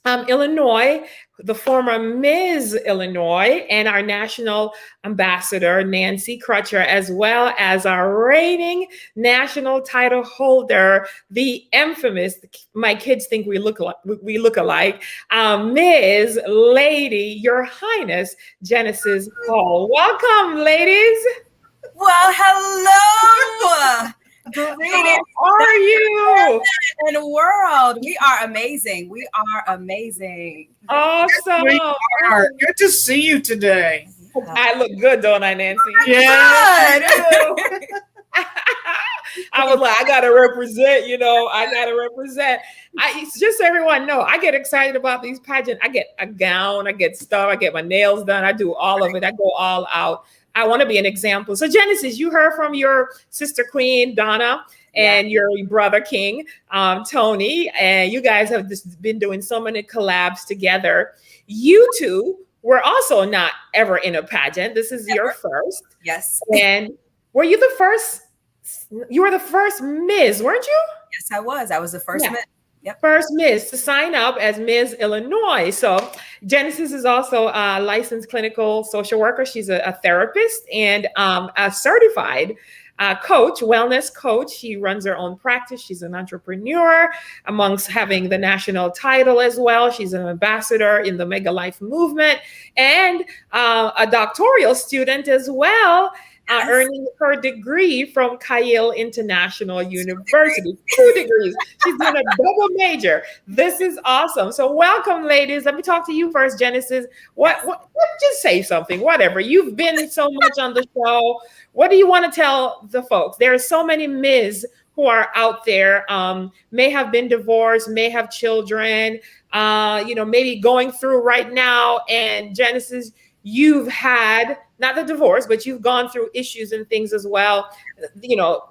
Illinois, the former Ms. Illinois, and our national ambassador, Nancy Crutcher, as well as our reigning national title holder, the infamous, my kids think we look alike, Ms. Lady, Your Highness, Genesis Hall. Welcome, ladies.
Well, hello. Greetings.
How are you?
In the world, we are amazing. We are amazing.
Awesome.
Good to see you today.
I look good, don't I, Nancy?
Yeah.
I was like, I gotta represent, I gotta represent. It's just so everyone know, I get excited about these pageants. I get a gown, I get stuff, I get my nails done, I do all of it, I go all out. I want to be an example. So Genesis, you heard from your sister queen, Donna, and your brother king, Tony, and you guys have just been doing so many collabs together. You two were also not ever in a pageant. This is your first.
Yes.
And were you the first? You were the first Ms., weren't you?
Yes, I was. I was the first Ms. Yep.
First Ms. to sign up as Ms. Illinois. So Genesis is also a licensed clinical social worker. She's a therapist and a certified coach, wellness coach. She runs her own practice. She's an entrepreneur, amongst having the national title as well. She's an ambassador in the Mega Life movement and a doctoral student as well. Earning her degree from Yale International University. 2 degrees. She's doing a double major. This is awesome. So welcome, ladies. Let me talk to you first, Genesis. What just say something, whatever. You've been so much on the show. What do you want to tell the folks? There are so many Ms. who are out there, may have been divorced, may have children, maybe going through right now. And Genesis, you've had not the divorce, but you've gone through issues and things as well.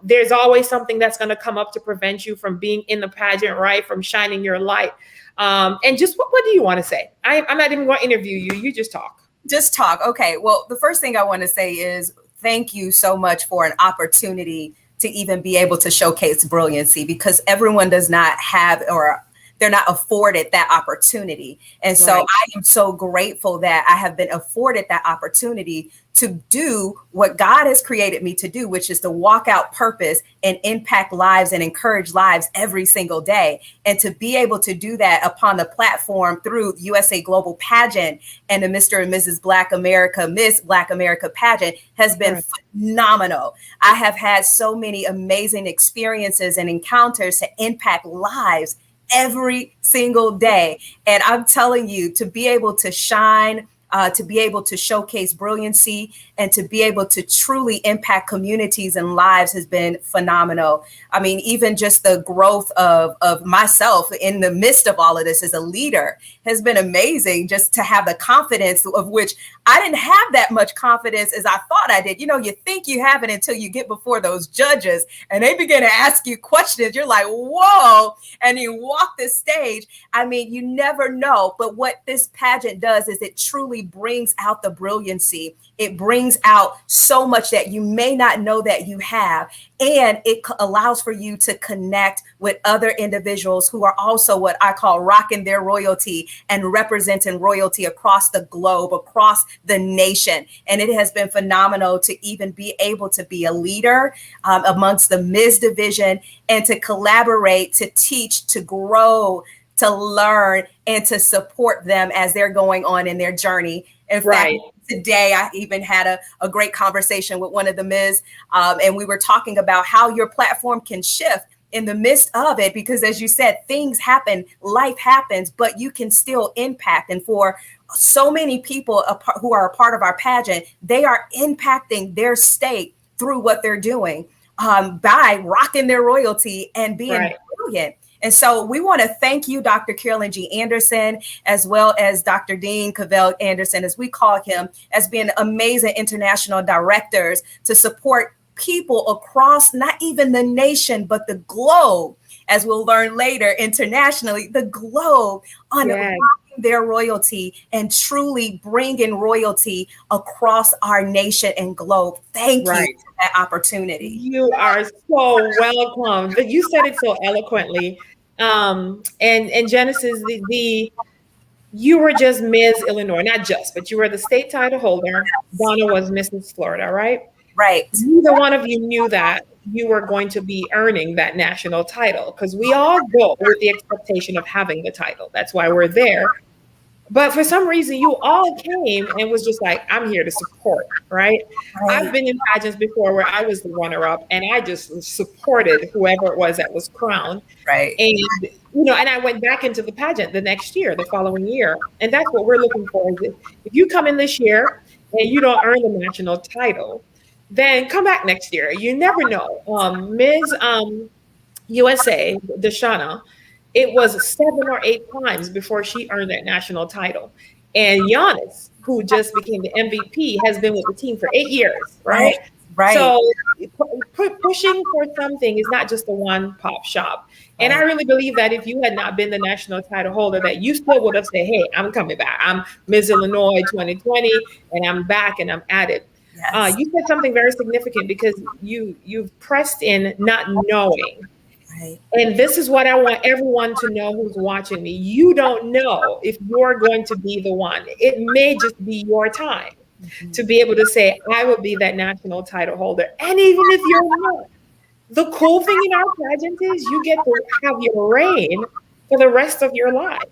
There's always something that's going to come up to prevent you from being in the pageant, right? From shining your light. And just what do you want to say? I'm not even going to interview you. You just talk.
Just talk. Okay. Well, the first thing I want to say is thank you so much for an opportunity to even be able to showcase brilliancy, because everyone does not have, or they're not afforded that opportunity. And so
Right.
I am so grateful that I have been afforded that opportunity to do what God has created me to do, which is to walk out purpose and impact lives and encourage lives every single day. And to be able to do that upon the platform through USA Global Pageant and the Mr. and Mrs. Black America, Miss Black America pageant has been
Right.
phenomenal. I have had so many amazing experiences and encounters to impact lives every single day. And I'm telling you, to be able to shine, to be able to showcase brilliancy, and to be able to truly impact communities and lives has been phenomenal. I mean, even just the growth of myself in the midst of all of this as a leader has been amazing, just to have the confidence of which I didn't have that much confidence as I thought I did. You know, you think you have it until you get before those judges and they begin to ask you questions. You're like, whoa, and you walk the stage. I mean, you never know. But what this pageant does is it truly brings out the brilliancy. It brings out so much that you may not know that you have. And it allows for you to connect with other individuals who are also what I call rocking their royalty and representing royalty across the globe, across the nation. And it has been phenomenal to even be able to be a leader amongst the Ms. division and to collaborate, to teach, to grow, to learn, and to support them as they're going on in their journey. In
Right.
fact, today, I even had a great conversation with one of the Ms. And we were talking about how your platform can shift in the midst of it, because as you said, things happen, life happens, but you can still impact. And for so many people who are a part of our pageant, they are impacting their state through what they're doing by rocking their royalty and being
Right.
brilliant. And so we want to thank you, Dr. Carolyn G. Anderson, as well as Dr. Dean Cavell Anderson, as we call him, as being amazing international directors to support people across not even the nation, but the globe, as we'll learn later internationally, the globe on
Yes.
rocking their royalty and truly bringing royalty across our nation and globe. Thank
Right.
you for that opportunity.
You are so welcome. But you said it so eloquently. And Genesis, you were just Ms. Illinois, not just, but you were the state title holder. Donna was Mrs. Florida, right?
Right.
Neither one of you knew that you were going to be earning that national title, because we all go with the expectation of having the title. That's why we're there. But for some reason, you all came and was just like, I'm here to support, right? I've been in pageants before where I was the runner-up and I just supported whoever it was that was crowned.
Right.
And, and I went back into the pageant the next year, the following year. And that's what we're looking for. Is if you come in this year and you don't earn the national title, then come back next year. You never know. Ms. USA, Deshauna, it was 7 or 8 times before she earned that national title. And Giannis, who just became the MVP, has been with the team for 8 years, right?
Right.
So pushing for something is not just a one-pop shop. And I really believe that if you had not been the national title holder, that you still would have said, hey, I'm coming back. I'm Ms. Illinois 2020, and I'm back and I'm at it.
Yes.
You said something very significant, because you've pressed in not knowing.
Right.
And this is what I want everyone to know who's watching me. You don't know if you're going to be the one. It may just be your time to be able to say, I will be that national title holder. And even if you're not, the cool thing in our pageant is you get to have your reign for the rest of your life.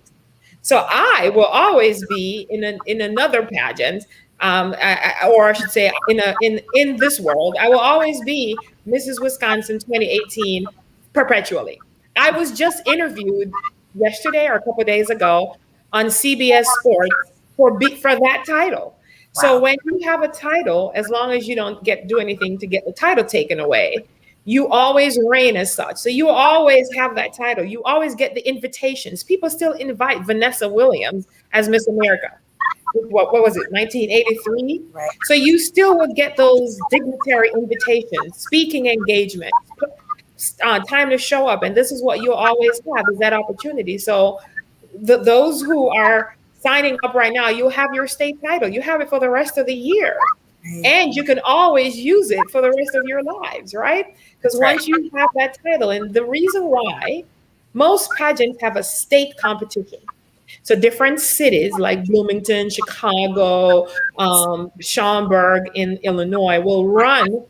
So I will always be in another pageant, or I should say in this world, I will always be Mrs. Wisconsin 2018 perpetually. I was just interviewed yesterday or a couple of days ago on CBS Sports for that title. Wow. So when you have a title, as long as you don't do anything to get the title taken away, you always reign as such. So you always have that title. You always get the invitations. People still invite Vanessa Williams as Miss America. What was it, 1983?
Right.
So you still would get those dignitary invitations, speaking engagements, time to show up. And this is what you always have, is that opportunity. So those who are signing up right now, you'll have your state title. You have it for the rest of the year. And you can always use it for the rest of your lives, right? Because once you have that title, and the reason why most pageants have a state competition. So different cities like Bloomington, Chicago, Schaumburg in Illinois will run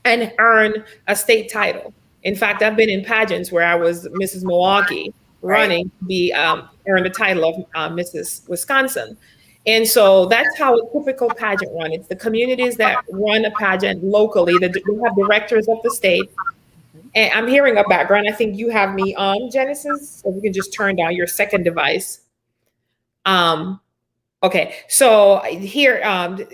and earn a state title. In fact, I've been in pageants where I was Mrs. Milwaukee running to be earn the title of Mrs. Wisconsin. And so that's how a typical pageant run. It's the communities that run a pageant locally. They have directors of the state. And I'm hearing a background. I think you have me on, Genesis. So you can just turn down your second device. Okay, so here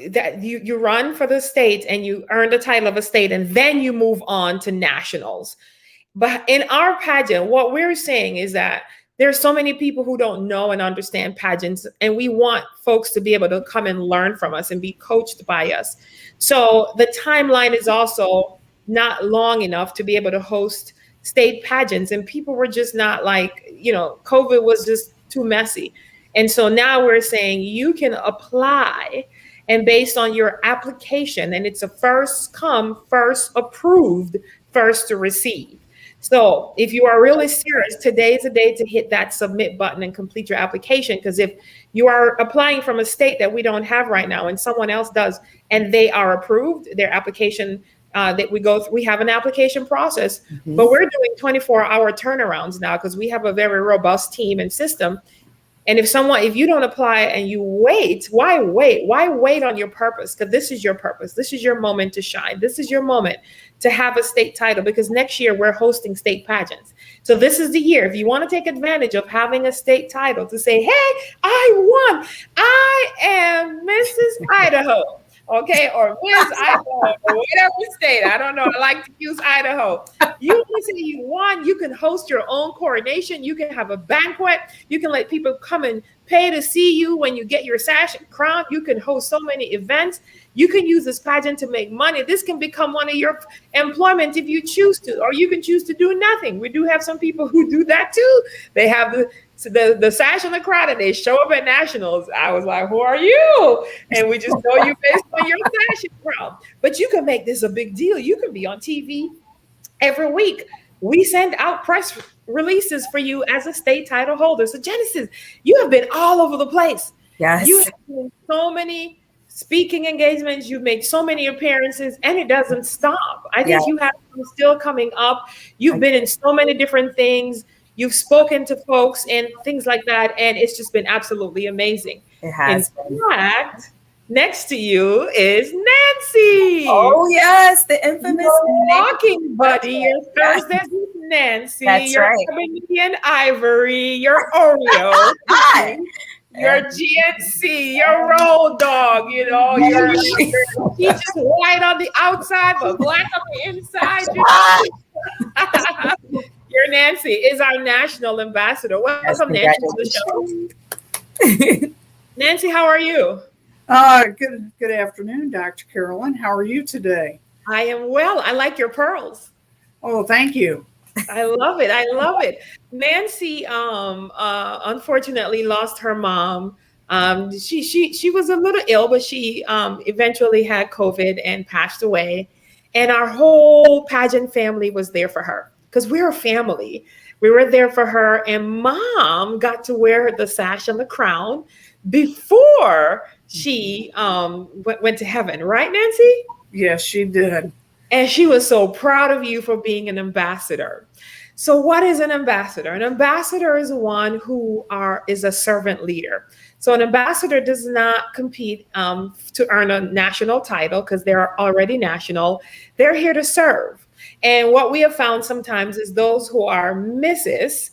that you run for the state and you earn the title of a state, and then you move on to nationals. But in our pageant, what we're saying is that there's so many people who don't know and understand pageants, and we want folks to be able to come and learn from us and be coached by us. So the timeline is also not long enough to be able to host state pageants, and people were just not like, COVID was just too messy. And so now we're saying you can apply, and based on your application, and it's a first come, first approved, first to receive. So if you are really serious, today is the day to hit that submit button and complete your application. Because if you are applying from a state that we don't have right now and someone else does, and they are approved, their application that we go through, we have an application process, but we're doing 24-hour turnarounds now because we have a very robust team and system. And if you don't apply and you wait, why wait? Why wait on your purpose? Because this is your purpose. This is your moment to shine. This is your moment to have a state title, because next year we're hosting state pageants. So this is the year. If you want to take advantage of having a state title to say, hey, I won. I am Mrs. Idaho. Okay, or Miss Idaho, or whatever state. I don't know. I like to use Idaho. You can say you won. You can host your own coronation. You can have a banquet. You can let people come and pay to see you when you get your sash and crown. You can host so many events. You can use this pageant to make money. This can become one of your employment if you choose to, or you can choose to do nothing. We do have some people who do that too. They have the sash and the crown, and they show up at nationals. I was like, who are you? And we just know you based on your sash and crown. But you can make this a big deal. You can be on TV every week. We send out press releases for you as a state title holder. So Genesis, you have been all over the place.
Yes.
You have been so many speaking engagements, you make so many appearances, and it doesn't stop. I think you have some still coming up. You've been in so many different things. You've spoken to folks and things like that, and it's just been absolutely amazing.
It has.
In fact, next to you is Nancy.
Oh yes, the infamous
walking buddy. Your Thursday with Nancy.
That's
your
right.
Caribbean Ivory. Your Oreo. Your GNC, your road dog, you're just white on the outside, but black on the inside. Your Nancy is our national ambassador. Welcome, Nancy, to the show. Nancy, how are you?
Good afternoon, Dr. Carolyn. How are you today?
I am well. I like your pearls.
Oh, thank you.
I love it. I love it. Nancy, unfortunately lost her mom. She was a little ill, but she eventually had COVID and passed away. And our whole pageant family was there for her because we're a family. We were there for her, and Mom got to wear the sash and the crown before she went to heaven. Right, Nancy?
Yes, she did.
And she was so proud of you for being an ambassador. So what is an ambassador? An ambassador is one who is a servant leader. So an ambassador does not compete to earn a national title because they're already national. They're here to serve. And what we have found sometimes is those who are Mrs.,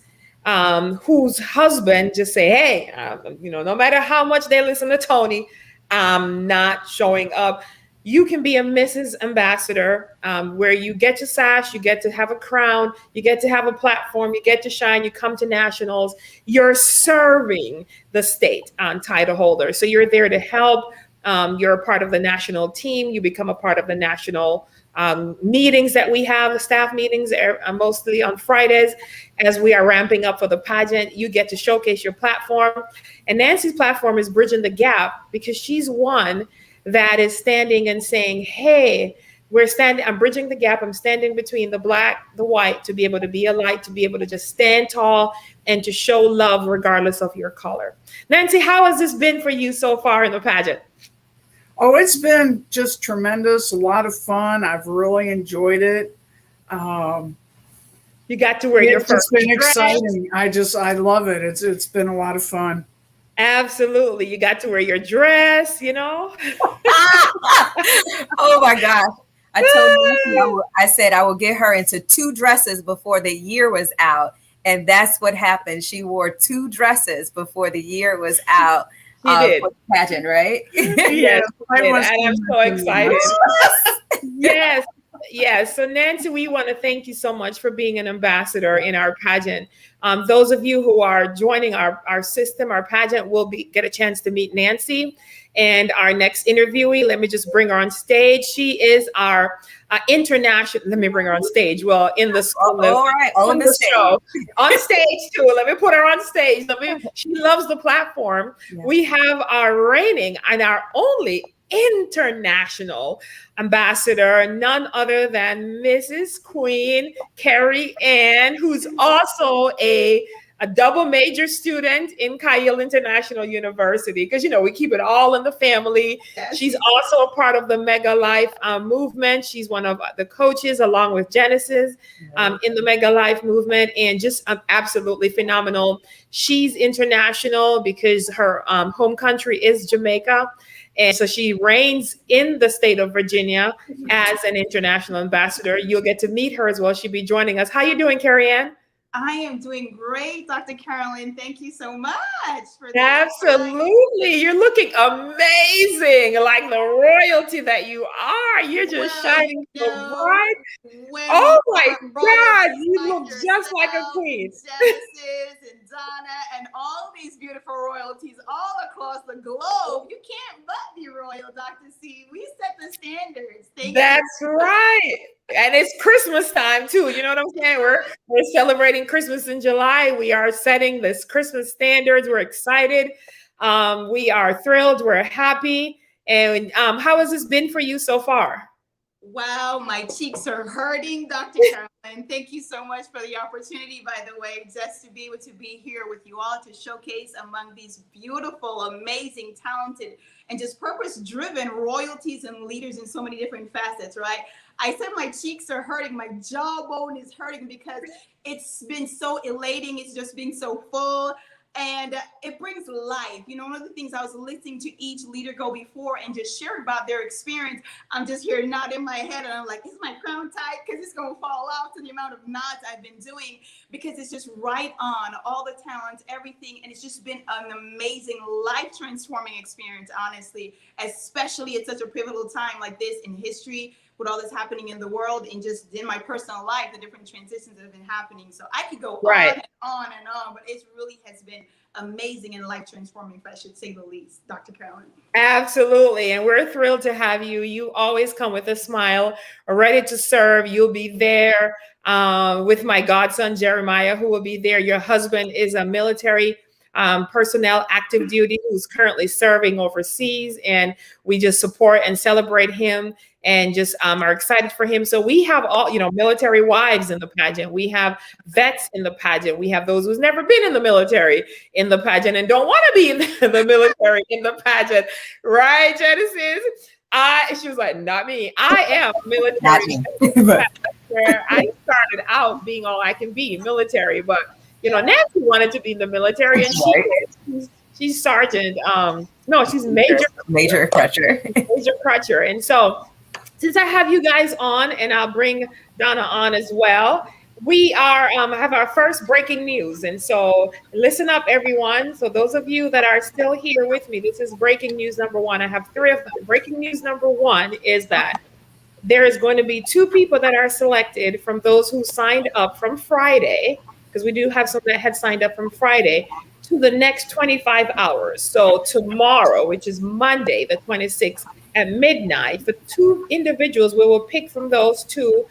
whose husband just say, hey, no matter how much they listen to Tony, I'm not showing up. You can be a Mrs. Ambassador where you get your sash, you get to have a crown, you get to have a platform, you get to shine, you come to nationals, you're serving the state title holder. So you're there to help You're a part of the national team. You become a part of the national meetings that we have, the staff meetings, mostly on Fridays, as we are ramping up for the pageant. You get to showcase your platform. And Nancy's platform is Bridging the Gap, because she's one that is standing and saying, hey, I'm bridging the gap. I'm standing between the black, the white, to be able to be a light, to be able to just stand tall and to show love regardless of your color. Nancy, how has this been for you so far in the pageant?
Oh, it's been just tremendous. A lot of fun. I've really enjoyed it.
You got to wear your first
It's been
dress.
exciting. I love it. It's been a lot of fun.
Absolutely. You got to wear your dress, you know?
Oh my gosh. I told Nancy, I said I will get her into 2 dresses before the year was out. And that's what happened. She wore 2 dresses before the year was out.
She did.
For the pageant, right?
Yes, and I'm so excited. Yes. Yes. So Nancy, we want to thank you so much for being an ambassador in our pageant. Those of you who are joining our system, our pageant, will get a chance to meet Nancy. And our next interviewee, let me just bring her on stage. She is our international, let me bring her on stage. Well, in the school,
on the
show, on stage too. Let me put her on stage. She loves the platform. Yeah. We have our reigning and our only international ambassador, none other than Mrs. Queen Carrie Ann, who's also a double major student in Kyle International University, because, you know, we keep it all in the family. Yes. She's also a part of the Mega Life movement. She's one of the coaches, along with Genesis, in the Mega Life movement, and just absolutely phenomenal. She's international because her home country is Jamaica. And so she reigns in the state of Virginia as an international ambassador. You'll get to meet her as well. She'll be joining us. How you doing, Carrie Ann?
I am doing great, Dr. Carolyn. Thank you so much for this.
Absolutely. You're looking amazing, like the royalty that you are. You're just shining so bright. Oh my God, you look just like a queen.
Genesis and Donna and all these beautiful royalties all across the globe. You can't but be royal, Dr. C. We set the standards.
That's right. And it's Christmas time too. You know what I'm saying? We're celebrating Christmas in July. We are setting this Christmas standards. We're excited. We are thrilled. We're happy. And how has this been for you so far?
Wow, my cheeks are hurting, Dr. Carolyn. Thank you so much for the opportunity, by the way, just to be able to be here with you all to showcase among these beautiful, amazing, talented, and just purpose-driven royalties and leaders in so many different facets, right? I said my cheeks are hurting, my jawbone is hurting because it's been so elating. It's just been so full. And it brings life. You know, one of the things I was listening to each leader go before and just share about their experience, I'm just here nodding my head and I'm like, is my crown tight? Because it's going to fall off to the amount of nods I've been doing, because it's just right on, all the talents, everything. And it's just been an amazing, life-transforming experience, honestly, especially at such a pivotal time like this in history, with all this happening in the world and just in my personal life, the different transitions that have been happening. So I could go on and on, but it really has been amazing and life transforming, if I should say the least, Dr. Carolyn.
Absolutely. And we're thrilled to have you. You always come with a smile, ready to serve. You'll be there with my godson, Jeremiah, who will be there. Your husband is a military personnel, active duty, who's currently serving overseas. And we just support and celebrate him and just are excited for him. So we have all, you know, military wives in the pageant. We have vets in the pageant. We have those who's never been in the military in the pageant and don't want to be in the military in the pageant. Right, Genesis? She was like, not me. I am military. Where I started out being all I can be, military. But, you know, Nancy wanted to be in the military, and she's sergeant. No, she's major crutcher. And so, since I have you guys on, and I'll bring Donna on as well, we are have our first breaking news. And so listen up, everyone. So those of you that are still here with me, this is breaking news number one. I have 3 of them. Breaking news number 1 is that there is going to be 2 people that are selected from those who signed up from Friday, because we do have some that had signed up from Friday. 2 to the next 25 hours. So tomorrow, which is Monday, the 26th at midnight, for 2 individuals, we will pick from those 2,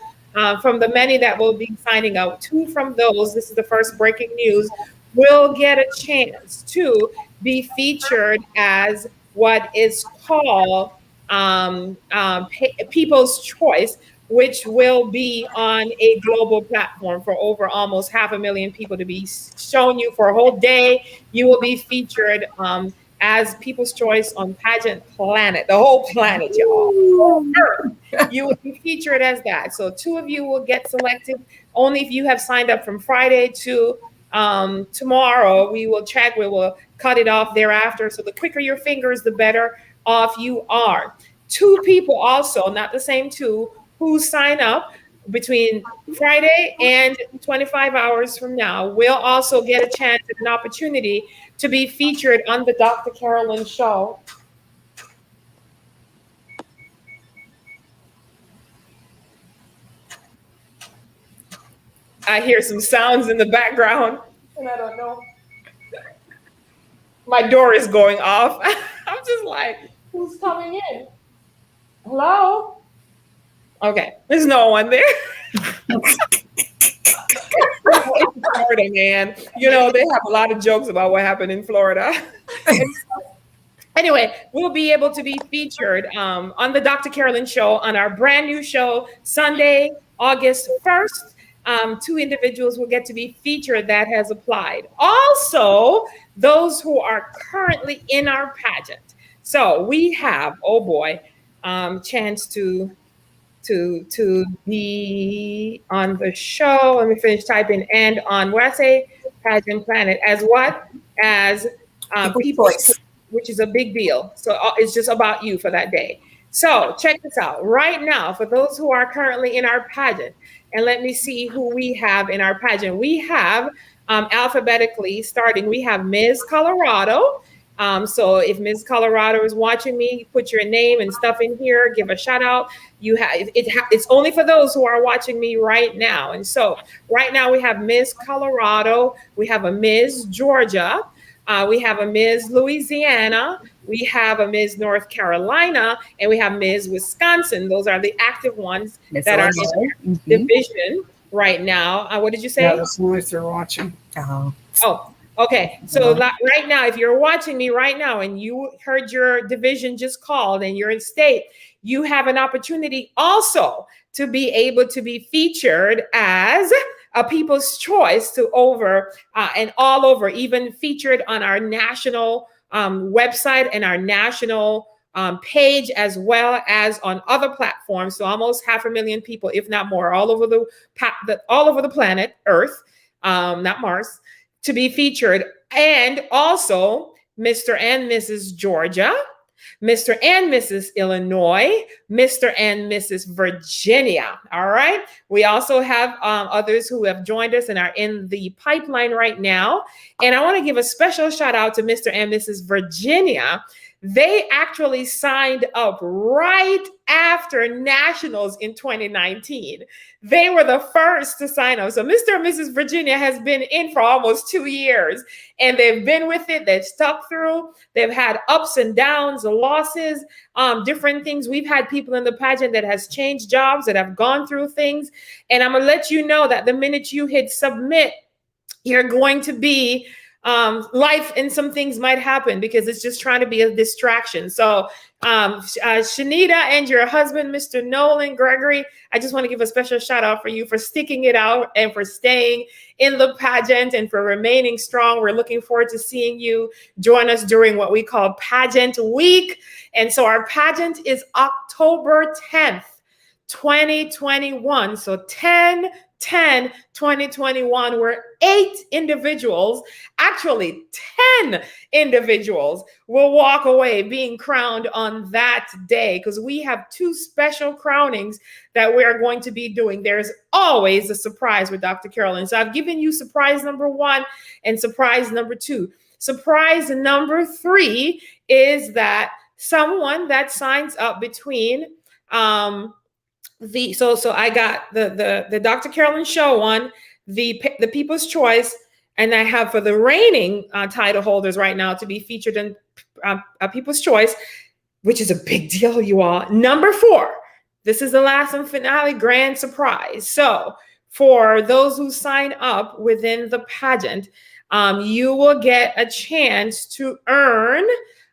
from the many that will be signing up. 2 from those, this is the first breaking news, will get a chance to be featured as what is called People's Choice, which will be on a global platform for over almost 500,000 people to be shown you for a whole day. You will be featured as People's Choice on Pageant Planet, the whole planet, y'all. Earth. You will be featured as that. So 2 of you will get selected only if you have signed up from Friday to tomorrow. We will check, we will cut it off thereafter. So the quicker your fingers, the better off you are. 2 people also, not the same 2, who sign up between Friday and 25 hours from now will also get a chance and an opportunity to be featured on the Dr. Carolyn Show. I hear some sounds in the background, and I don't know. My door is going off. I'm just like, who's coming in? Hello? Okay, there's no one there. Florida, man. You know, they have a lot of jokes about what happened in Florida. Anyway, we'll be able to be featured on the Dr. Carolyn Show on our brand new show, Sunday, August 1st. 2 individuals will get to be featured that has applied. Also, those who are currently in our pageant. So we have, oh boy, chance to be on the show. Let me finish typing. And on where I say Pageant Planet as what? As people, which is a big deal. So it's just about you for that day. So check this out. Right now, for those who are currently in our pageant, and let me see who we have in our pageant. We have alphabetically starting, we have Ms. Colorado. So if Ms. Colorado is watching me, put your name and stuff in here, give a shout out. You have it's only for those who are watching me right now. And so right now we have Ms. Colorado, we have a Ms. Georgia, we have a Ms. Louisiana, we have a Ms. North Carolina, and we have Ms. Wisconsin. Those are the active ones that are in the division right now. What did you say?
Yeah, that's only if they're watching.
Oh, okay. So right now, if you're watching me right now and you heard your division just called and you're in state, you have an opportunity also to be able to be featured as a People's Choice to over and all over, even featured on our national website and our national page, as well as on other platforms. So almost 500,000 people, if not more, all over the planet Earth, not Mars, to be featured. And also Mr. and Mrs. Georgia, Mr. and Mrs. Illinois, Mr. and Mrs. Virginia. All right. We also have others who have joined us and are in the pipeline right now. And I want to give a special shout out to Mr. and Mrs. Virginia. They actually signed up right after Nationals in 2019. They were the first to sign up. So Mr. and Mrs. Virginia has been in for almost 2 years, and they've been with it. They've stuck through. They've had ups and downs, losses, different things. We've had people in the pageant that has changed jobs, that have gone through things. And I'm going to let you know that the minute you hit submit, you're going to be life and some things might happen because it's just trying to be a distraction. So Shanita and your husband, Mr. Nolan Gregory, I just want to give a special shout out for you for sticking it out and for staying in the pageant and for remaining strong. We're looking forward to seeing you join us during what we call Pageant Week. And so our pageant is October 10th, 2021. So 10/10/2021, where 8 individuals, actually 10 individuals, will walk away being crowned on that day, because we have 2 special crownings that we are going to be doing. There's always a surprise with Dr. Carolyn. So I've given you surprise number 1 and surprise number 2. Surprise number 3 is that someone that signs up between so I got the Dr. Carolyn Show one, the People's Choice, And I have for the reigning title holders right now to be featured in People's Choice, which is a big deal, you all. Number 4, this is the last and finale grand surprise. So for those who sign up within the pageant, you will get a chance to earn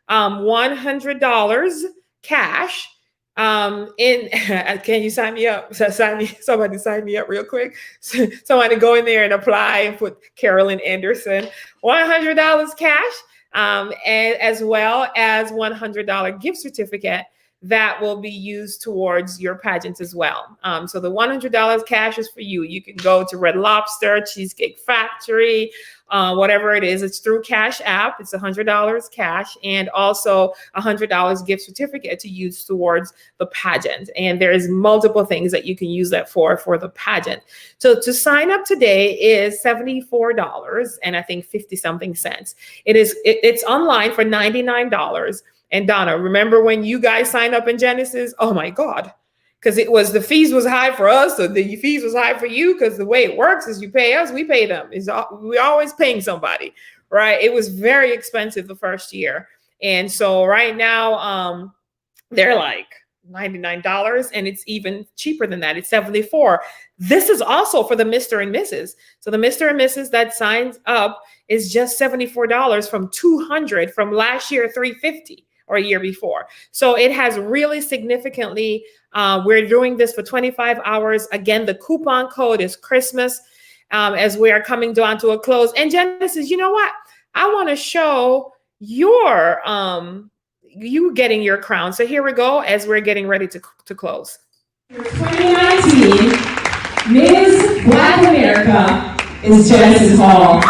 $100 cash. Can you sign me up? Somebody sign me up real quick. Somebody go in there and apply and put Carolyn Anderson. $100 cash, and as well as $100 gift certificate that will be used towards your pageants as well. So the $100 cash is for you. You can go to Red Lobster, Cheesecake Factory, whatever it is. It's through Cash App. It's $100 cash and also $100 gift certificate to use towards the pageant. And there's multiple things that you can use that for the pageant. So to sign up today is $74 and I think 50 something cents. It's online for $99. And Donna, remember when you guys signed up in Genesis? Oh my God. Because the fees was high for us, so the fees was high for you, because the way it works is you pay us, we pay them. We're always paying somebody, right? It was very expensive the first year. And so right now, they're like $99, and it's even cheaper than that. It's $74. This is also for the Mr. and Mrs. So the Mr. and Mrs. that signs up is just $74 from $200 from last year, $350. Or a year before. So it has really significantly, we're doing this for 25 hours. Again, the coupon code is Christmas as we are coming down to a close. And Genesis, you know what? I want to show you getting your crown. So here we go as we're getting ready to close.
2019 Ms. Black America is Genesis Hall.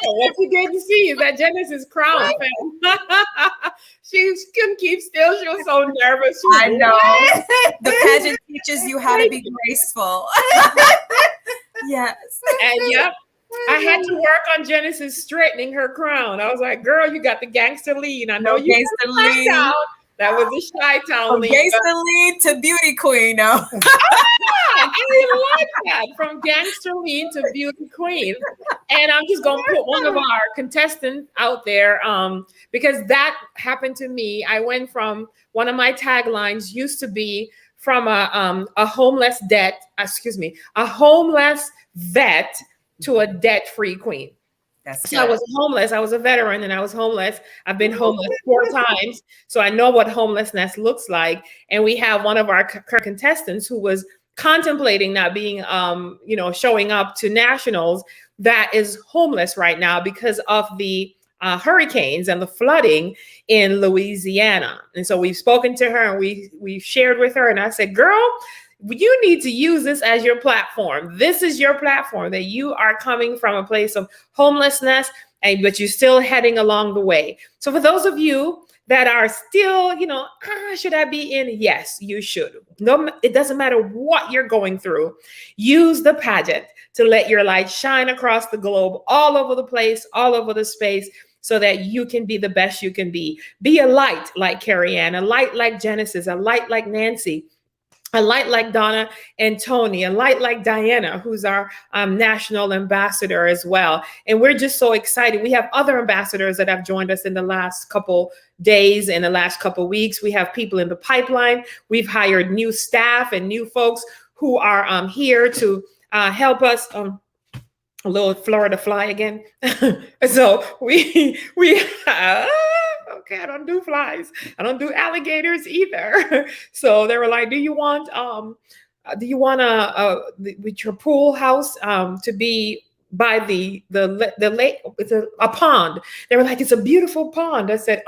What you get to see is that Genesis crown. She couldn't keep still. She was so nervous.
I know. The pageant teaches you how to be graceful. Yes.
And yep, I had to work on Genesis straightening her crown. I was like, girl, you got the gangster lead. I know you
gangster lead.
That was the Chi-Town lead.
Gangster lead to beauty queen. No.
I like that. From gangster lead to beauty queen. And I'm just going to put one of our contestants out there because that happened to me. I went from one of my taglines used to be from a homeless vet to a debt-free queen. So I was homeless. I was a veteran and I was homeless. I've been homeless 4 times. So I know what homelessness looks like. And we have one of our contestants who was contemplating not being, showing up to nationals that is homeless right now because of the hurricanes and the flooding in Louisiana. And so we've spoken to her and we shared with her. And I said, girl, you need to use this as your platform. This is your platform, that you are coming from a place of homelessness, but you're still heading along the way. So for those of you that are still, should I be in? Yes, you should. No, it doesn't matter what you're going through. Use the pageant to let your light shine across the globe, all over the place, all over the space, so that you can be the best you can be. Be a light like Carrie Ann, a light like Genesis, a light like Nancy, a light like Donna and Tony, a light like Diana, who's our national ambassador as well. And we're just so excited. We have other ambassadors that have joined us in the last couple days, in the last couple weeks. We have people in the pipeline. We've hired new staff and new folks who are here to help us. A little Florida fly again. So we I don't do flies. I don't do alligators either. So they were like, do you want with your pool house to be by the lake, it's a pond. They were like, it's a beautiful pond. I said,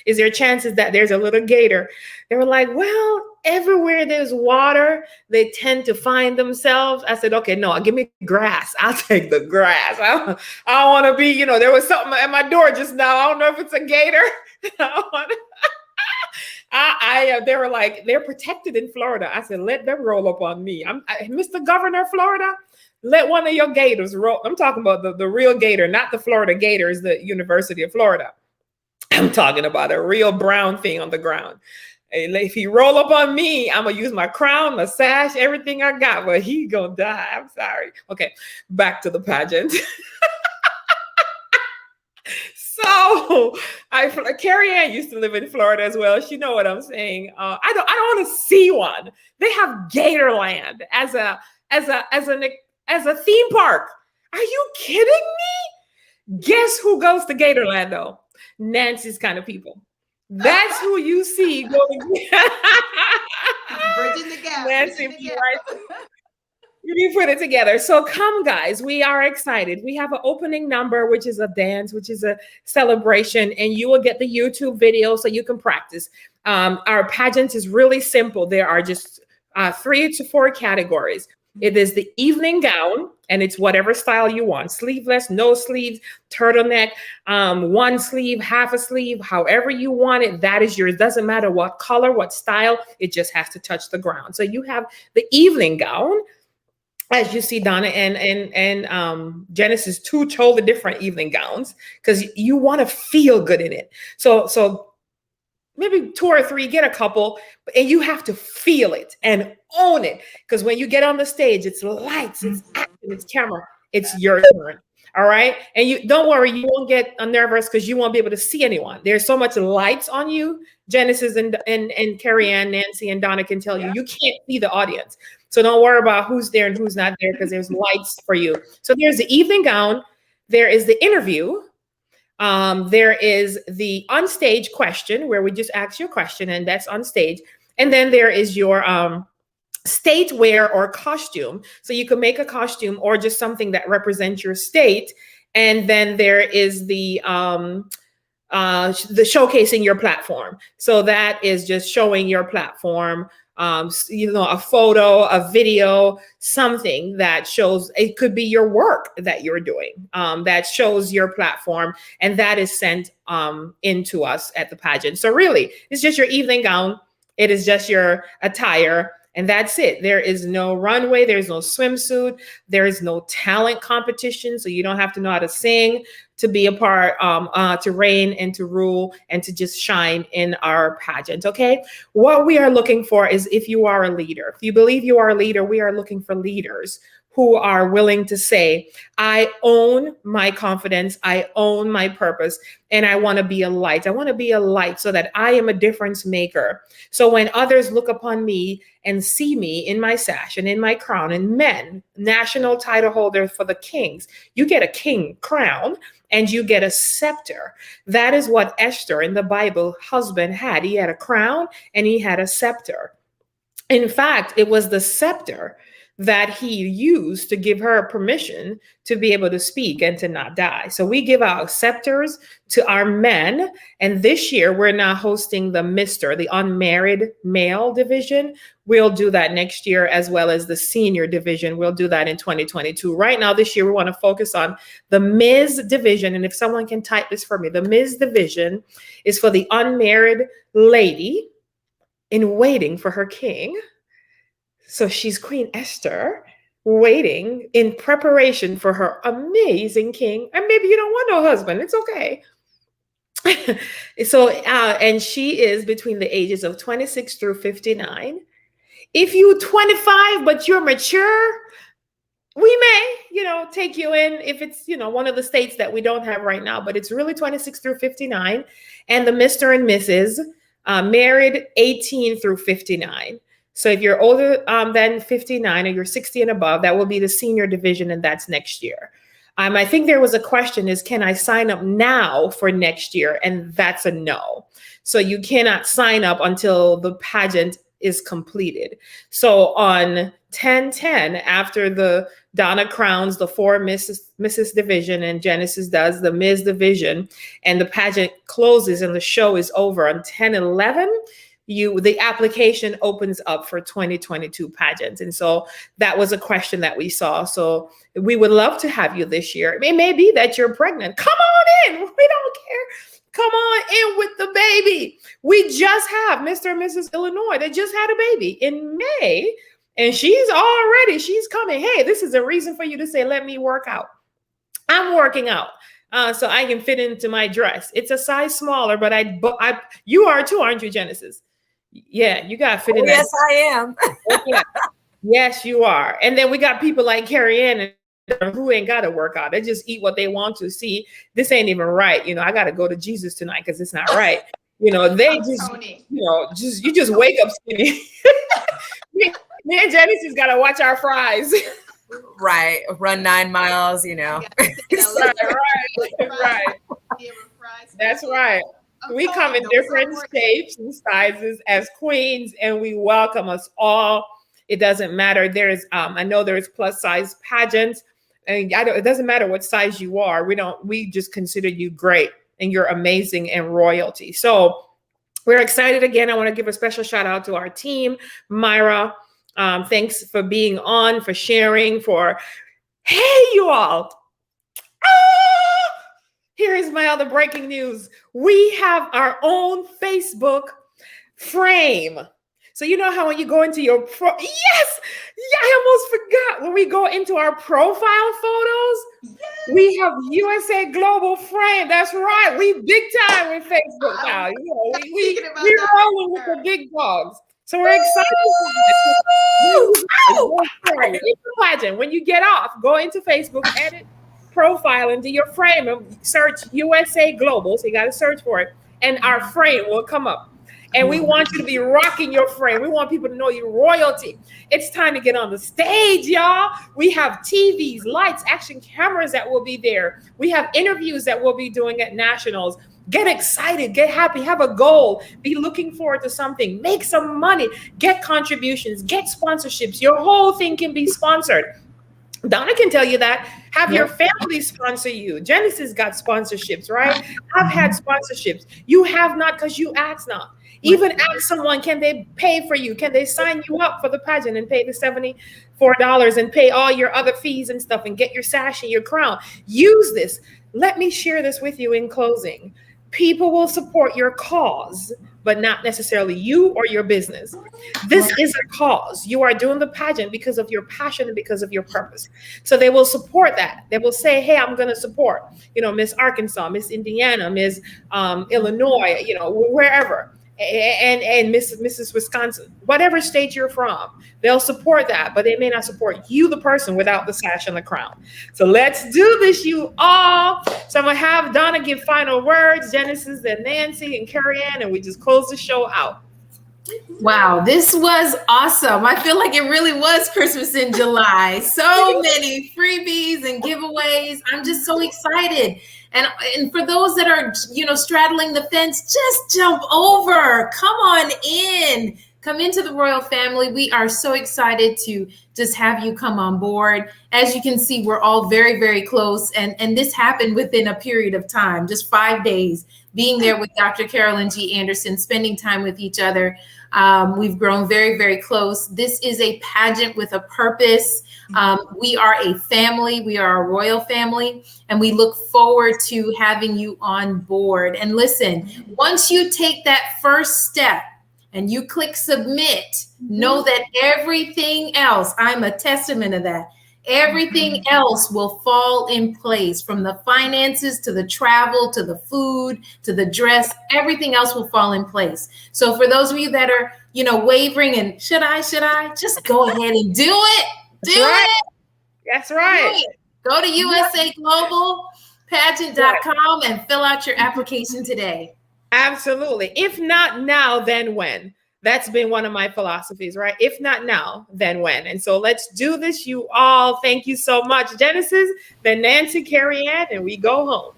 is there chances that there's a little gator? They were like, well, everywhere there's water, they tend to find themselves. I said, okay, no, give me grass. I'll take the grass. I don't want to be, there was something at my door just now. I don't know if it's a gator. They were like, they're protected in Florida. I said, let them roll up on me. Mr. Governor, Florida, let one of your gators roll. I'm talking about the real gator, not the Florida Gators, the University of Florida. I'm talking about a real brown thing on the ground. If he roll up on me, I'm going to use my crown, my sash, everything I got, but he going to die. I'm sorry. Okay, back to the pageant. So Carrie Ann used to live in Florida as well. She know what I'm saying. I don't want to see one. They have Gatorland as a theme park. Are you kidding me? Guess who goes to Gatorland though? Nancy's kind of people. That's who you see going.
Bridging the gap.
Nancy, right? You put it together. So come, guys. We are excited. We have an opening number, which is a dance, which is a celebration, and you will get the YouTube video so you can practice. Our pageant is really simple. There are just 3 to 4 categories. It is the evening gown, and it's whatever style you want. Sleeveless, no sleeves, turtleneck, one sleeve, half a sleeve, however you want it, that is yours. Doesn't matter what color, what style, it just has to touch the ground. So you have the evening gown, as you see, Donna and Genesis too chose the different evening gowns because you want to feel good in it. So maybe 2 or 3, get a couple, and you have to feel it and own it. Because when you get on the stage, it's lights, it's action, it's camera, it's your turn. All right. And you don't worry, you won't get nervous because you won't be able to see anyone. There's so much lights on you. Genesis and Carrie Ann, Nancy, and Donna can tell you, you can't see the audience. So don't worry about who's there and who's not there because there's lights for you. So there's the evening gown. There is the interview. There is the on-stage question where we just ask you a question and that's on stage. And then there is your state wear or costume. So you can make a costume or just something that represents your state. And then there is the showcasing your platform. So that is just showing your platform, a photo, a video, something that shows, it could be your work that you're doing, that shows your platform, and that is sent into us at the pageant. So really, it's just your evening gown. It is just your attire, and that's it. There is no runway. There's no swimsuit. There is no talent competition. So you don't have to know how to sing to be a part, to reign and to rule and to just shine in our pageant. Okay. What we are looking for is if you are a leader, if you believe you are a leader, we are looking for leaders who are willing to say, I own my confidence, I own my purpose, and I want to be a light. I want to be a light so that I am a difference maker. So when others look upon me and see me in my sash and in my crown, and men, national title holder for the kings, you get a king crown and you get a scepter. That is what Esther in the Bible husband had. He had a crown and he had a scepter. In fact, it was the scepter that he used to give her permission to be able to speak and to not die. So we give our scepters to our men. And this year we're now hosting the Mr., the unmarried male division. We'll do that next year, as well as the senior division. We'll do that in 2022. Right now, this year, we want to focus on the Ms. division. And if someone can type this for me, the Ms. division is for the unmarried lady in waiting for her king. So she's Queen Esther, waiting in preparation for her amazing king. And maybe you don't want no husband. It's okay. And she is between the ages of 26 through 59. If you 25, but you're mature, we may, take you in if it's, one of the states that we don't have right now, but it's really 26 through 59. And the Mr. and Mrs. Married 18 through 59. So if you're older than 59 or you're 60 and above, that will be the senior division, and that's next year. I think there was a question is, can I sign up now for next year? And that's a no. So you cannot sign up until the pageant is completed. So on 10/10, after the Donna crowns the 4 Mrs. division and Genesis does the Ms. division, and the pageant closes and the show is over on 10/11, the application opens up for 2022 pageants. And so that was a question that we saw. So we would love to have you this year. It may be that you're pregnant. Come on in. We don't care. Come on in with the baby. We just have Mr. and Mrs. Illinois. They just had a baby in May, and she's coming. Hey, this is a reason for you to say, let me work out. I'm working out. So I can fit into my dress. It's a size smaller, but you are too, aren't you, Genesis? Yeah, you got to fit in.
Yes, I am.
Yeah. Yes, you are. And then we got people like Carrie Ann who ain't got to work out. They just eat what they want to. See, this ain't even right. I got to go to Jesus tonight because it's not right. They just, you just wake up skinny. Me and Genesis got to watch our fries.
Right. Run 9 miles,
Right. That's right. We come in different shapes and sizes as queens, and we welcome us all. It doesn't matter. I know there's plus size pageants, and it doesn't matter what size you are. We just consider you great, and you're amazing and royalty. So we're excited again. I want to give a special shout out to our team, Myra. Thanks for being on, for sharing, hey, you all. Here is my other breaking news. We have our own Facebook frame. So you know how when you go into your I almost forgot. When we go into our profile photos, we have USA Global frame. That's right. We big time with Facebook now. We're rolling with the big dogs. So we're excited. When you get off, go into Facebook, edit profile, and do your frame and search USA Global. So you got to search for it, and our frame will come up. And we want you to be rocking your frame. We want people to know you're royalty. It's time to get on the stage, y'all. We have TVs, lights, action cameras that will be there. We have interviews that we'll be doing at nationals. Get excited, get happy, have a goal, be looking forward to something, make some money, get contributions, get sponsorships. Your whole thing can be sponsored. Donna can tell you that. Have your family sponsor you. Genesis got sponsorships, right? I've had sponsorships. You have not because you ask not. Even ask someone, can they pay for you? Can they sign you up for the pageant and pay the $74 and pay all your other fees and stuff and get your sash and your crown? Use this. Let me share this with you in closing. People will support your cause, but not necessarily you or your business. This is a cause. You are doing the pageant because of your passion and because of your purpose. So they will support that. They will say, hey, I'm going to support, Miss Arkansas, Miss Indiana, Miss Illinois, wherever. And Mrs. Wisconsin, whatever state you're from, they'll support that, but they may not support you, the person, without the sash and the crown. So let's do this, you all. So I'm going to have Donna give final words, Genesis, then Nancy and Carrie Ann, and we just close the show out.
Wow, this was awesome. I feel like it really was Christmas in July. So many freebies and giveaways. I'm just so excited. And for those that are, straddling the fence, just jump over. Come on in. Come into the royal family. We are so excited to just have you come on board. As you can see, we're all very, very close. And this happened within a period of time, just 5 days, being there with Dr. Carolyn G. Anderson, spending time with each other. We've grown very, very close. This is a pageant with a purpose. We are a family. We are a royal family, and we look forward to having you on board. And listen, once you take that first step and you click submit, know that everything else, I'm a testament of that. Everything else will fall in place, from the finances to the travel, to the food, to the dress, everything else will fall in place. So for those of you that are, wavering and should I, just go ahead and do it. Do it.
That's right.
Go to usaglobalpageant.com and fill out your application today.
Absolutely. If not now, then when? That's been one of my philosophies, right? If not now, then when? And so let's do this, you all. Thank you so much. Genesis, then Nancy, Carrie Ann, and we go home.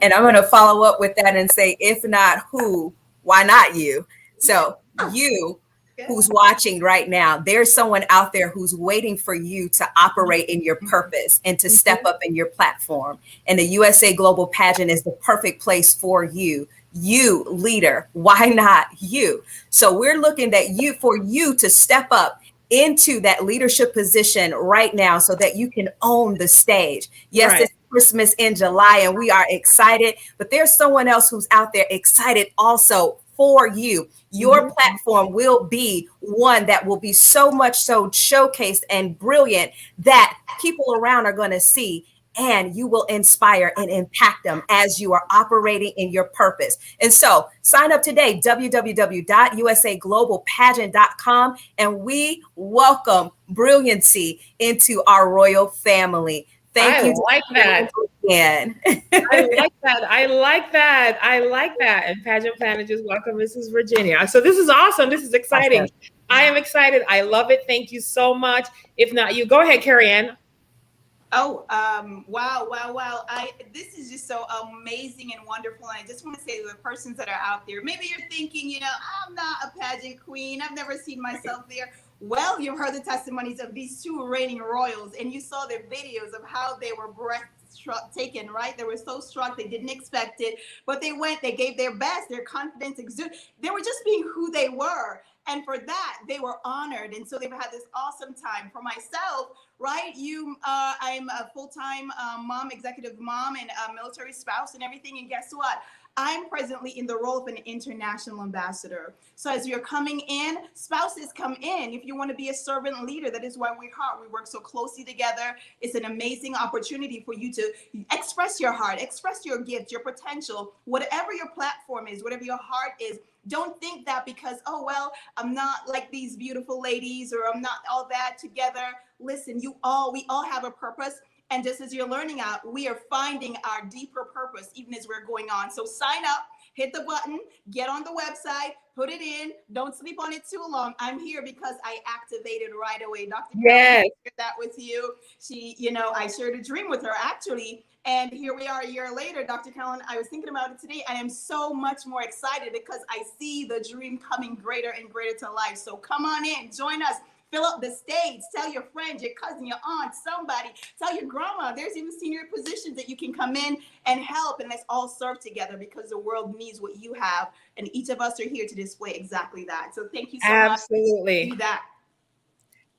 And I'm going to follow up with that and say, if not who, why not you? So you who's watching right now, there's someone out there who's waiting for you to operate in your purpose and to step up in your platform. And the USA Global Pageant is the perfect place for you. You, leader, why not you? So we're looking at you for you to step up into that leadership position right now so that you can own the stage. Yes, right. It's Christmas in July and we are excited, but there's someone else who's out there excited also for you. Your platform will be one that will be so much so showcased and brilliant that people around are going to see, and you will inspire and impact them as you are operating in your purpose. And so sign up today, www.usaglobalpageant.com, and we welcome brilliancy into our royal family. Thank you.
I like that.
Again.
I like that. I like that. I like that. And Pageant Planet just welcome Mrs. Virginia. So this is awesome. This is exciting. Awesome. I am excited. I love it. Thank you so much. If not you, go ahead, Carrie Ann.
Oh, wow. This is just so amazing and wonderful. And I just want to say to the persons that are out there, maybe you're thinking, I'm not a pageant queen. I've never seen myself there. Well, you've heard the testimonies of these two reigning royals, and you saw their videos of how they were taken, right? They were so struck, they didn't expect it, but they went, they gave their best, their confidence exuded. They were just being who they were. And for that, they were honored. And so they've had this awesome time. For myself, right? I'm a full-time mom, executive mom, and a military spouse and everything. And guess what? I'm presently in the role of an international ambassador. So as you're coming in, spouses come in. If you want to be a servant leader, that is why we work so closely together. It's an amazing opportunity for you to express your heart, express your gift, your potential, whatever your platform is, whatever your heart is. Don't think that because, I'm not like these beautiful ladies or I'm not all that together. Listen, we all have a purpose. And just as you're learning out, we are finding our deeper purpose even as we're going on. So sign up, hit the button, get on the website, put it in. Don't sleep on it too long. I'm here because I activated right away. Dr. Carolyn shared that with you. She, I shared a dream with her actually. And here we are a year later, Dr. Carolyn, I was thinking about it today. I am so much more excited because I see the dream coming greater and greater to life. So come on in, join us. Fill up the stage. Tell your friends, your cousin, your aunt, somebody. Tell your grandma. There's even senior positions that you can come in and help. And let's all serve together because the world needs what you have. And each of us are here to display exactly that. So thank you so much.
Absolutely.
Do that.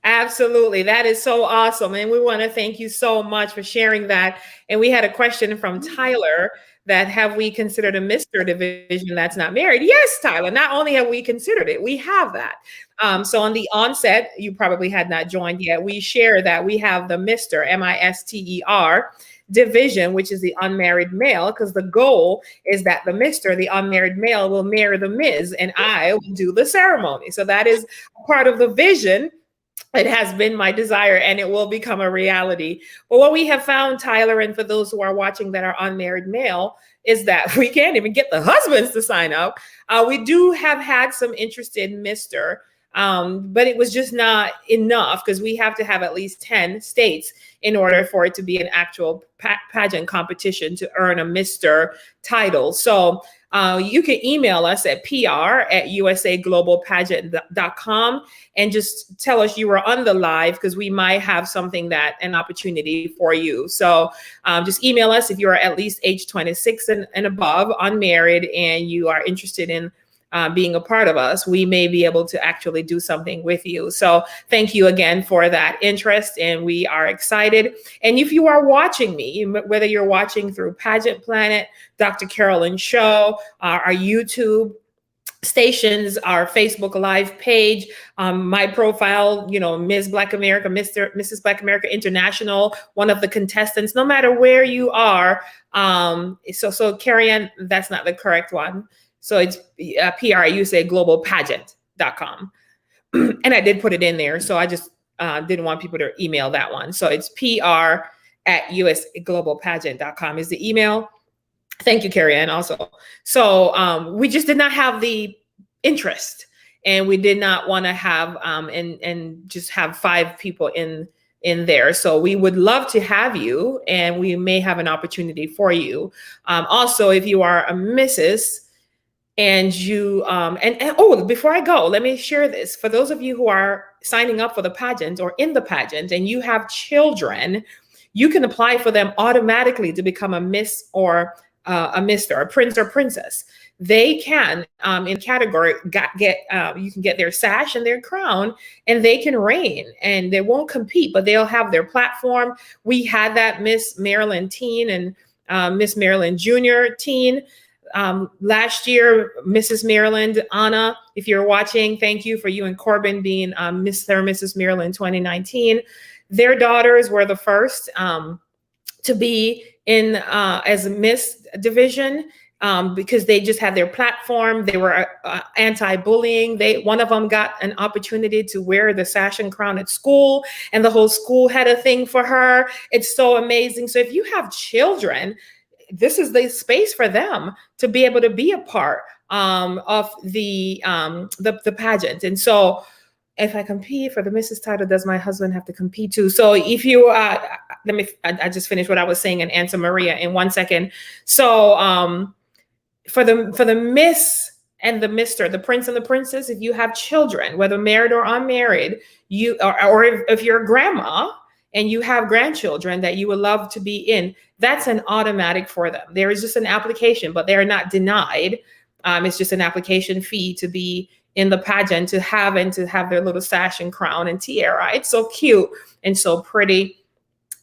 Absolutely. That is so awesome. And we want to thank you so much for sharing that. And we had a question from Tyler that have we considered a Mr. division that's not married? Yes, Tyler, not only have we considered it, we have that. So on the onset, you probably had not joined yet. We share that we have the Mr. MISTER division, which is the unmarried male, because the goal is that the Mr., the unmarried male, will marry the Ms. and I will do the ceremony. So that is part of the vision. It has been my desire and it will become a reality. But what we have found, Tyler, and for those who are watching that are unmarried male, is that we can't even get the husbands to sign up. We do have had some interest in Mr., but it was just not enough because we have to have at least 10 states in order for it to be an actual pageant competition to earn a Mr. title. So you can email us at pr@usaglobalpageant.com and just tell us you were on the live because we might have something an opportunity for you. So just email us if you are at least age 26 and above, unmarried, and you are interested in being a part of us. We may be able to actually do something with you. So thank you again for that interest, and we are excited. And if you are watching me, whether you're watching through Pageant Planet, Dr. Carolyn Show, our YouTube stations, our Facebook Live page, my profile, Ms. Black America, Mrs. Black America International, one of the contestants, no matter where you are. So Carrie Ann, that's not the correct one. So it's pr@usaglobalpageant.com. And I did put it in there. So I just didn't want people to email that one. So it's pr@usaglobalpageant.com is the email. Thank you, Carrie Ann, also. So we just did not have the interest and we did not want to have and just have 5 people in there. So we would love to have you, and we may have an opportunity for you. Also, if you are a Mrs. and you before I go, let me share this. For those of you who are signing up for the pageant or in the pageant and you have children, you can apply for them automatically to become a Miss or a Mr., a Prince or Princess. They can, in category, you can get their sash and their crown, and they can reign, and they won't compete, but they'll have their platform. We had that Miss Maryland teen and Miss Maryland Junior teen. Last year, Mrs. Maryland, Anna, if you're watching, thank you for you and Corbin being Mr. and Mrs. Maryland 2019. Their daughters were the first to be in as a Miss division. Because they just had their platform. They were anti-bullying. One of them got an opportunity to wear the sash and crown at school, and the whole school had a thing for her. It's so amazing. So if you have children, this is the space for them to be able to be a part of the pageant. And so if I compete for the Mrs. title, does my husband have to compete too? So if you, I just finished what I was saying and answer Maria in 1 second. So, for the Miss and the Mr., the Prince and the Princess, if you have children, whether married or unmarried, or if you're a grandma and you have grandchildren that you would love to be in, that's an automatic for them. There is just an application, but they are not denied. It's just an application fee to be in the pageant, to have their little sash and crown and tiara. It's so cute and so pretty.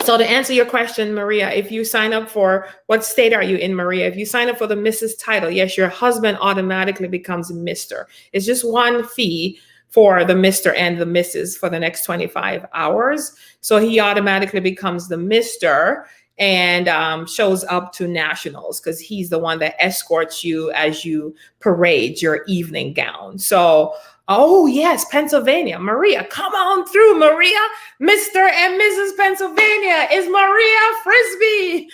So to answer your question, Maria, if you sign up for, what state are you in, Maria? If you sign up for the Mrs. title, yes, your husband automatically becomes Mr. It's just one fee for the Mr. and the Mrs. for the next 25 hours. So he automatically becomes the Mr. and shows up to nationals because he's the one that escorts you as you parade your evening gown. So, oh yes, Pennsylvania. Maria, come on through, Maria. Mr. and Mrs. Pennsylvania is Maria Frisbee.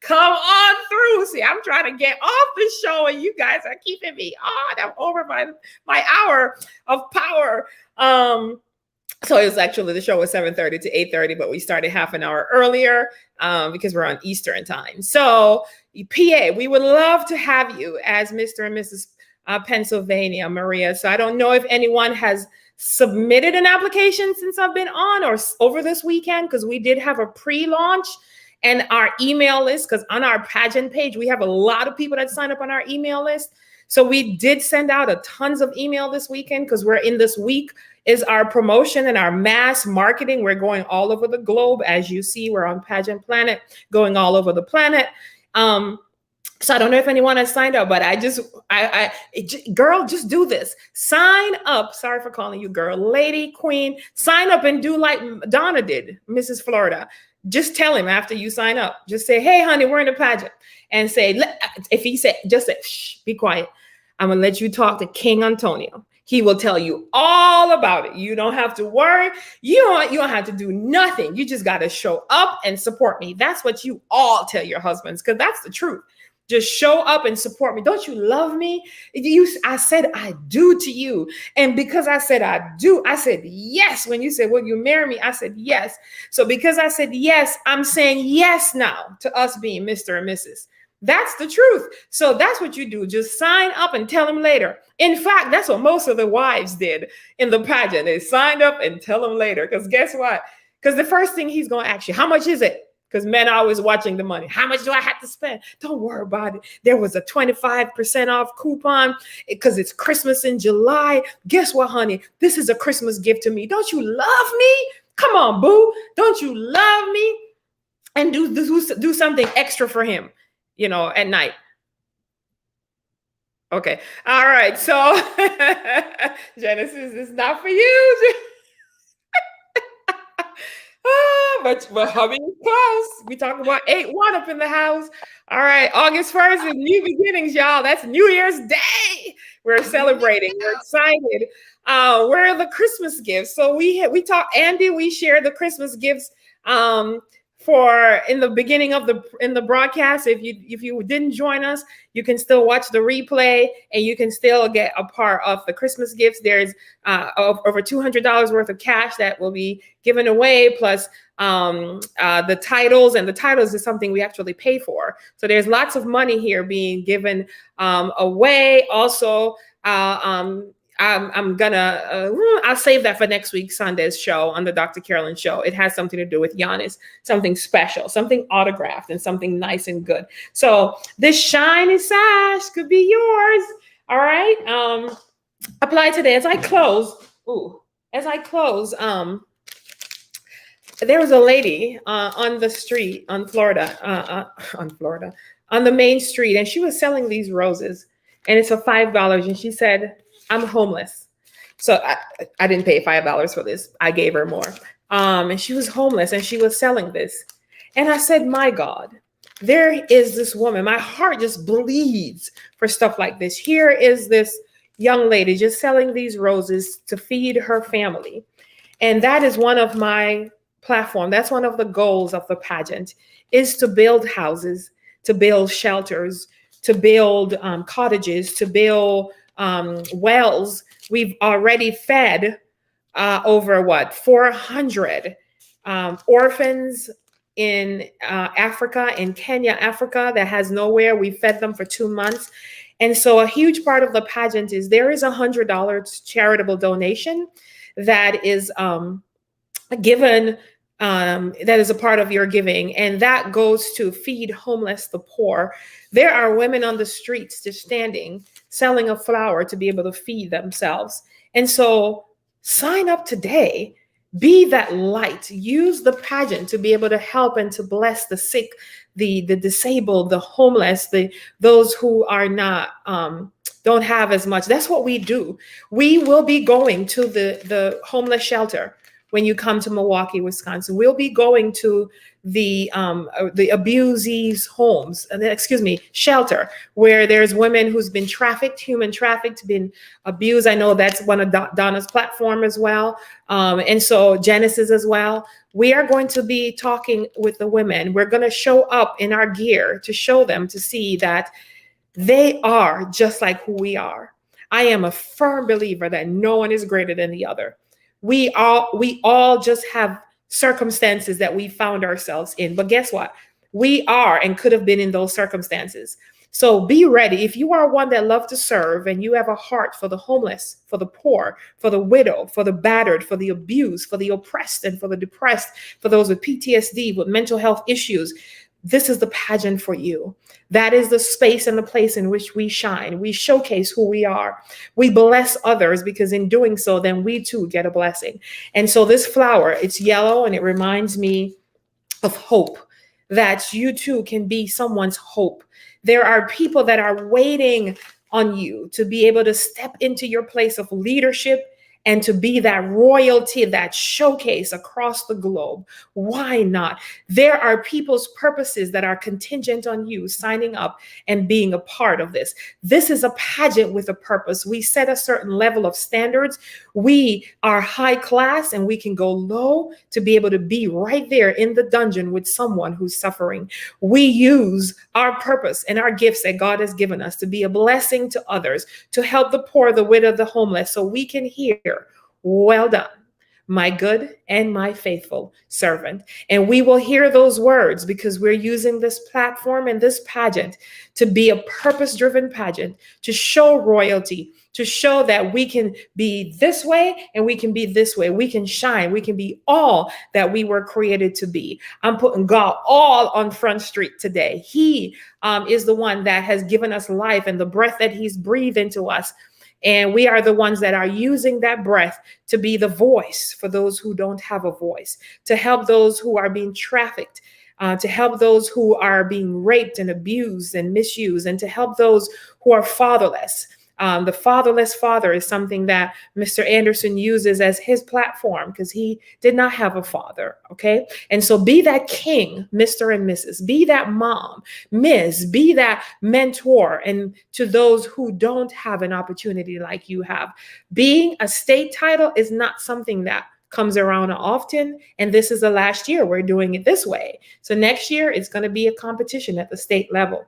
Come on through. See, I'm trying to get off the show and you guys are keeping me on. I'm over my hour of power. So it was actually, the show was 7:30 to 8:30, but we started half an hour earlier because we're on Eastern time. So PA, we would love to have you as Mr. and Mrs. Pennsylvania, Maria. So I don't know if anyone has submitted an application since I've been on or over this weekend, because we did have a pre-launch and our email list, because on our pageant page, we have a lot of people that sign up on our email list. So we did send out a tons of email this weekend because we're in this week is our promotion and our mass marketing. We're going all over the globe. As you see, we're on Pageant Planet, going all over the planet. So I don't know if anyone has signed up, but girl, just do this. Sign up. Sorry for calling you girl, lady, queen. Sign up and do like Donna did, Mrs. Florida. Just tell him after you sign up. Just say, hey, honey, we're in the pageant. And say, if he said, just say, shh, be quiet. I'm going to let you talk to King Antonio. He will tell you all about it. You don't have to worry. You don't have to do nothing. You just got to show up and support me. That's what you all tell your husbands, because that's the truth. Just show up and support me. Don't you love me? I said I do to you. And because I said I do, I said yes. When you said, will you marry me? I said yes. So because I said yes, I'm saying yes now to us being Mr. and Mrs. That's the truth. So that's what you do. Just sign up and tell them later. In fact, that's what most of the wives did in the pageant. They signed up and tell them later. Because guess what? Because the first thing he's going to ask you, how much is it? Because men are always watching the money. How much do I have to spend? Don't worry about it. There was a 25% off coupon because it's Christmas in July. Guess what, honey? This is a Christmas gift to me. Don't you love me? Come on, boo. Don't you love me? And do something extra for him, at night. Okay. All right. So Genesis is not for you. But hubby is close. We talk about 8-1 up in the house. All right, August 1st is new beginnings, y'all. That's New Year's Day. We're celebrating. We're excited. Where are the Christmas gifts? So we talk, Andy. We share the Christmas gifts for in the beginning of the broadcast. If you didn't join us, you can still watch the replay and you can still get a part of the Christmas gifts. There's over $200 worth of cash that will be given away, plus the titles, and the titles is something we actually pay for. So there's lots of money here being given away. Also, I'm gonna, I'll save that for next week, Sunday's show on the Dr. Carolyn Show. It has something to do with Giannis, something special, something autographed, and something nice and good. So this shiny sash could be yours. All right. Apply today. As I close, there was a lady on the street on Florida, on the main street, and she was selling these roses, and it's for $5. And she said, "I'm homeless." So I didn't pay $5 for this. I gave her more. And she was homeless and she was selling this. And I said, my God, there is this woman. My heart just bleeds for stuff like this. Here is this young lady just selling these roses to feed her family. And that is one of my platform. That's one of the goals of the pageant, is to build houses, to build shelters, to build cottages, to build wells. We've already fed over 400 orphans in Africa, in Kenya, Africa, that has nowhere. We fed them for 2 months. And so a huge part of the pageant is there is $100 charitable donation that is given, that is a part of your giving, and that goes to feed homeless, the poor. There are women on the streets just standing, selling a flower to be able to feed themselves. And so sign up today, be that light, use the pageant to be able to help and to bless the sick, the disabled, the homeless, those who are not, don't have as much. That's what we do. We will be going to the homeless shelter. When you come to Milwaukee, Wisconsin, we'll be going to the abusees' homes, shelter, where there's women who's been trafficked, human trafficked, been abused. I know that's one of Donna's platform as well. And so Genesis as well. We are going to be talking with the women. We're going to show up in our gear to show them, to see that they are just like who we are. I am a firm believer that no one is greater than the other. We all just have circumstances that we found ourselves in. But guess what? We are and could have been in those circumstances. So be ready. If you are one that loves to serve and you have a heart for the homeless, for the poor, for the widow, for the battered, for the abused, for the oppressed, and for the depressed, for those with PTSD, with mental health issues, this is the pageant for you. That is the space and the place in which we shine. We showcase who we are. We bless others, because in doing so, then we too get a blessing. And so this flower, it's yellow, and it reminds me of hope, that you too can be someone's hope. There are people that are waiting on you to be able to step into your place of leadership and to be that royalty, that showcase across the globe. Why not? There are people's purposes that are contingent on you signing up and being a part of this. This is a pageant with a purpose. We set a certain level of standards. We are high class, and we can go low to be able to be right there in the dungeon with someone who's suffering. We use our purpose and our gifts that God has given us to be a blessing to others, to help the poor, the widow, the homeless, so we can hear, "Well done, my good and my faithful servant." And we will hear those words because we're using this platform and this pageant to be a purpose-driven pageant, to show royalty, to show that we can be this way and we can be this way. We can shine. We can be all that we were created to be. I'm putting God all on Front Street today. He is the one that has given us life and the breath that he's breathed into us. And we are the ones that are using that breath to be the voice for those who don't have a voice, to help those who are being trafficked, to help those who are being raped and abused and misused, and to help those who are fatherless. The fatherless father is something that Mr. Anderson uses as his platform because he did not have a father, okay? And so be that king, Mr. and Mrs. Be that mom, Ms. Be that mentor, and to those who don't have an opportunity like you have. Being a state title is not something that comes around often. And this is the last year we're doing it this way. So next year, it's going to be a competition at the state level,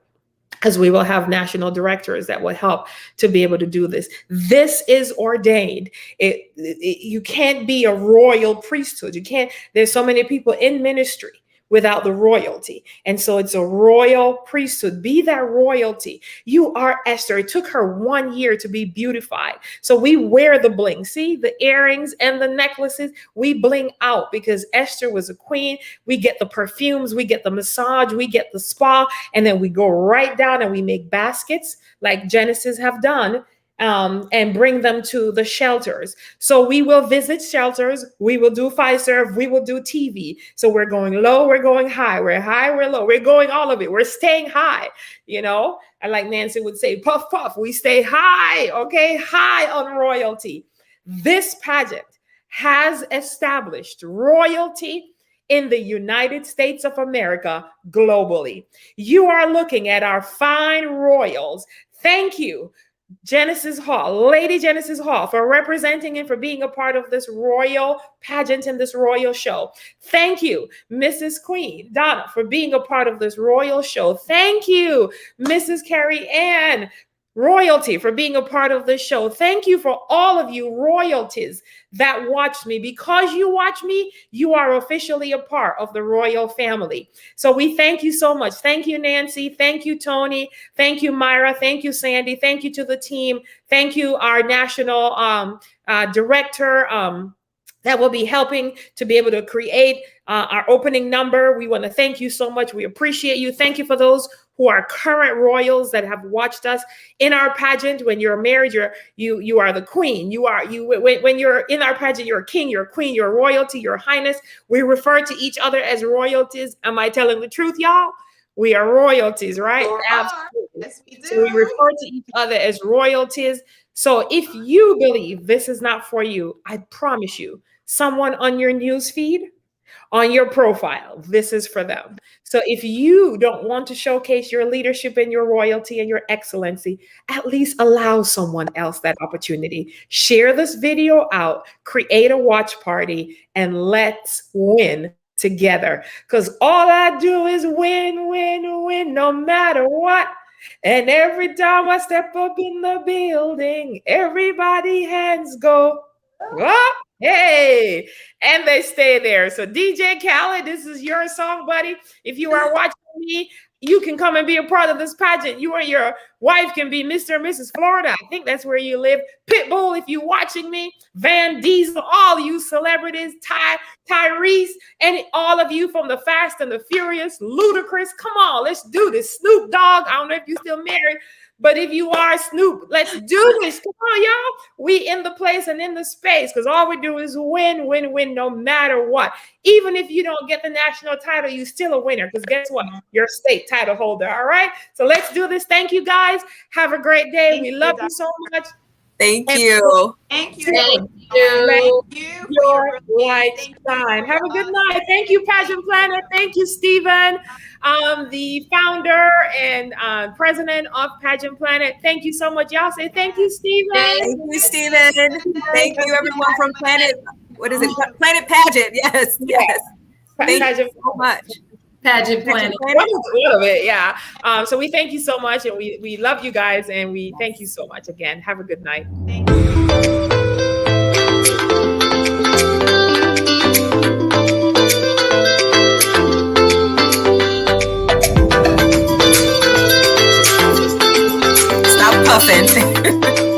because we will have national directors that will help to be able to do this. This is ordained. You can't be a royal priesthood. You can't, there's so many people in ministry without the royalty. And so it's a royal priesthood. Be that royalty. You are Esther. It took her 1 year to be beautified. So we wear the bling. See, the earrings and the necklaces, we bling out because Esther was a queen. We get the perfumes, we get the massage, we get the spa, and then we go right down and we make baskets like Genesis have done. And bring them to the shelters. So we will visit shelters. We will do Fiserv. We will do TV. So we're going low. We're going high. We're high. We're low. We're going all of it. We're staying high. You know, and like Nancy would say, puff, puff. We stay high. Okay. High on royalty. This pageant has established royalty in the United States of America globally. You are looking at our fine royals. Thank you, Genesis Hall, Lady Genesis Hall, for representing and for being a part of this royal pageant and this royal show. Thank you, Mrs. Queen Donna, for being a part of this royal show. Thank you, Mrs. Carrie Ann Royalty, for being a part of this show. Thank you for all of you royalties that watch me. Because you watch me, you are officially a part of the royal family. So we thank you so much. Thank you, Nancy. Thank you, Tony. Thank you, Myra. Thank you, Sandy. Thank you to the team. Thank you, our national director that will be helping to be able to create our opening number. We want to thank you so much. We appreciate you. Thank you for those who are current royals that have watched us in our pageant. When you're married, you are the queen. When you're in our pageant, you're a king, you're a queen, you're royalty, your highness. We refer to each other as royalties. Am I telling the truth, y'all? We are royalties, right? Absolutely.
Yes, we do.
So we refer to each other as royalties. So if you believe this is not for you, I promise you, someone on your news feed, on your profile, this is for them. So if you don't want to showcase your leadership and your royalty and your excellency, at least allow someone else that opportunity. Share this video out, create a watch party, and let's win together. Because all I do is win, win, win, no matter what. And every time I step up in the building, everybody hands go up. Hey, and they stay there. So DJ Khaled, this is your song, buddy. If you are watching me, you can come and be a part of this pageant. You or your wife can be Mr. and Mrs. Florida. I think that's where you live. Pitbull, if you're watching me, Van Diesel, all you celebrities, Tyrese, and all of you from the Fast and the Furious, Ludacris. Come on, let's do this. Snoop Dogg, I don't know if you're still married, but if you are Snoop, let's do this. Come on, y'all. We in the place and in the space, because all we do is win, win, win, no matter what. Even if you don't get the national title, you're still a winner, because guess what? You're a state title holder, all right? So let's do this. Thank you, guys. Have a great day. We love you so much.
Thank you.
Thank you.
Thank you.
Thank you.
Your light shine. Have a good night. Thank you, Pageant Planet. Thank you, Stephen, the founder and president of Pageant Planet. Thank you so much. Y'all say thank you, Stephen.
Thank you, Stephen. Thank you, everyone from Planet. What is it? Planet Pageant. Yes. Yes. Thank you so much.
Pageant Planet.
All of it, yeah. So we thank you so much, and we love you guys, and we thank you so much again. Have a good night.
Thank you.
Stop puffing.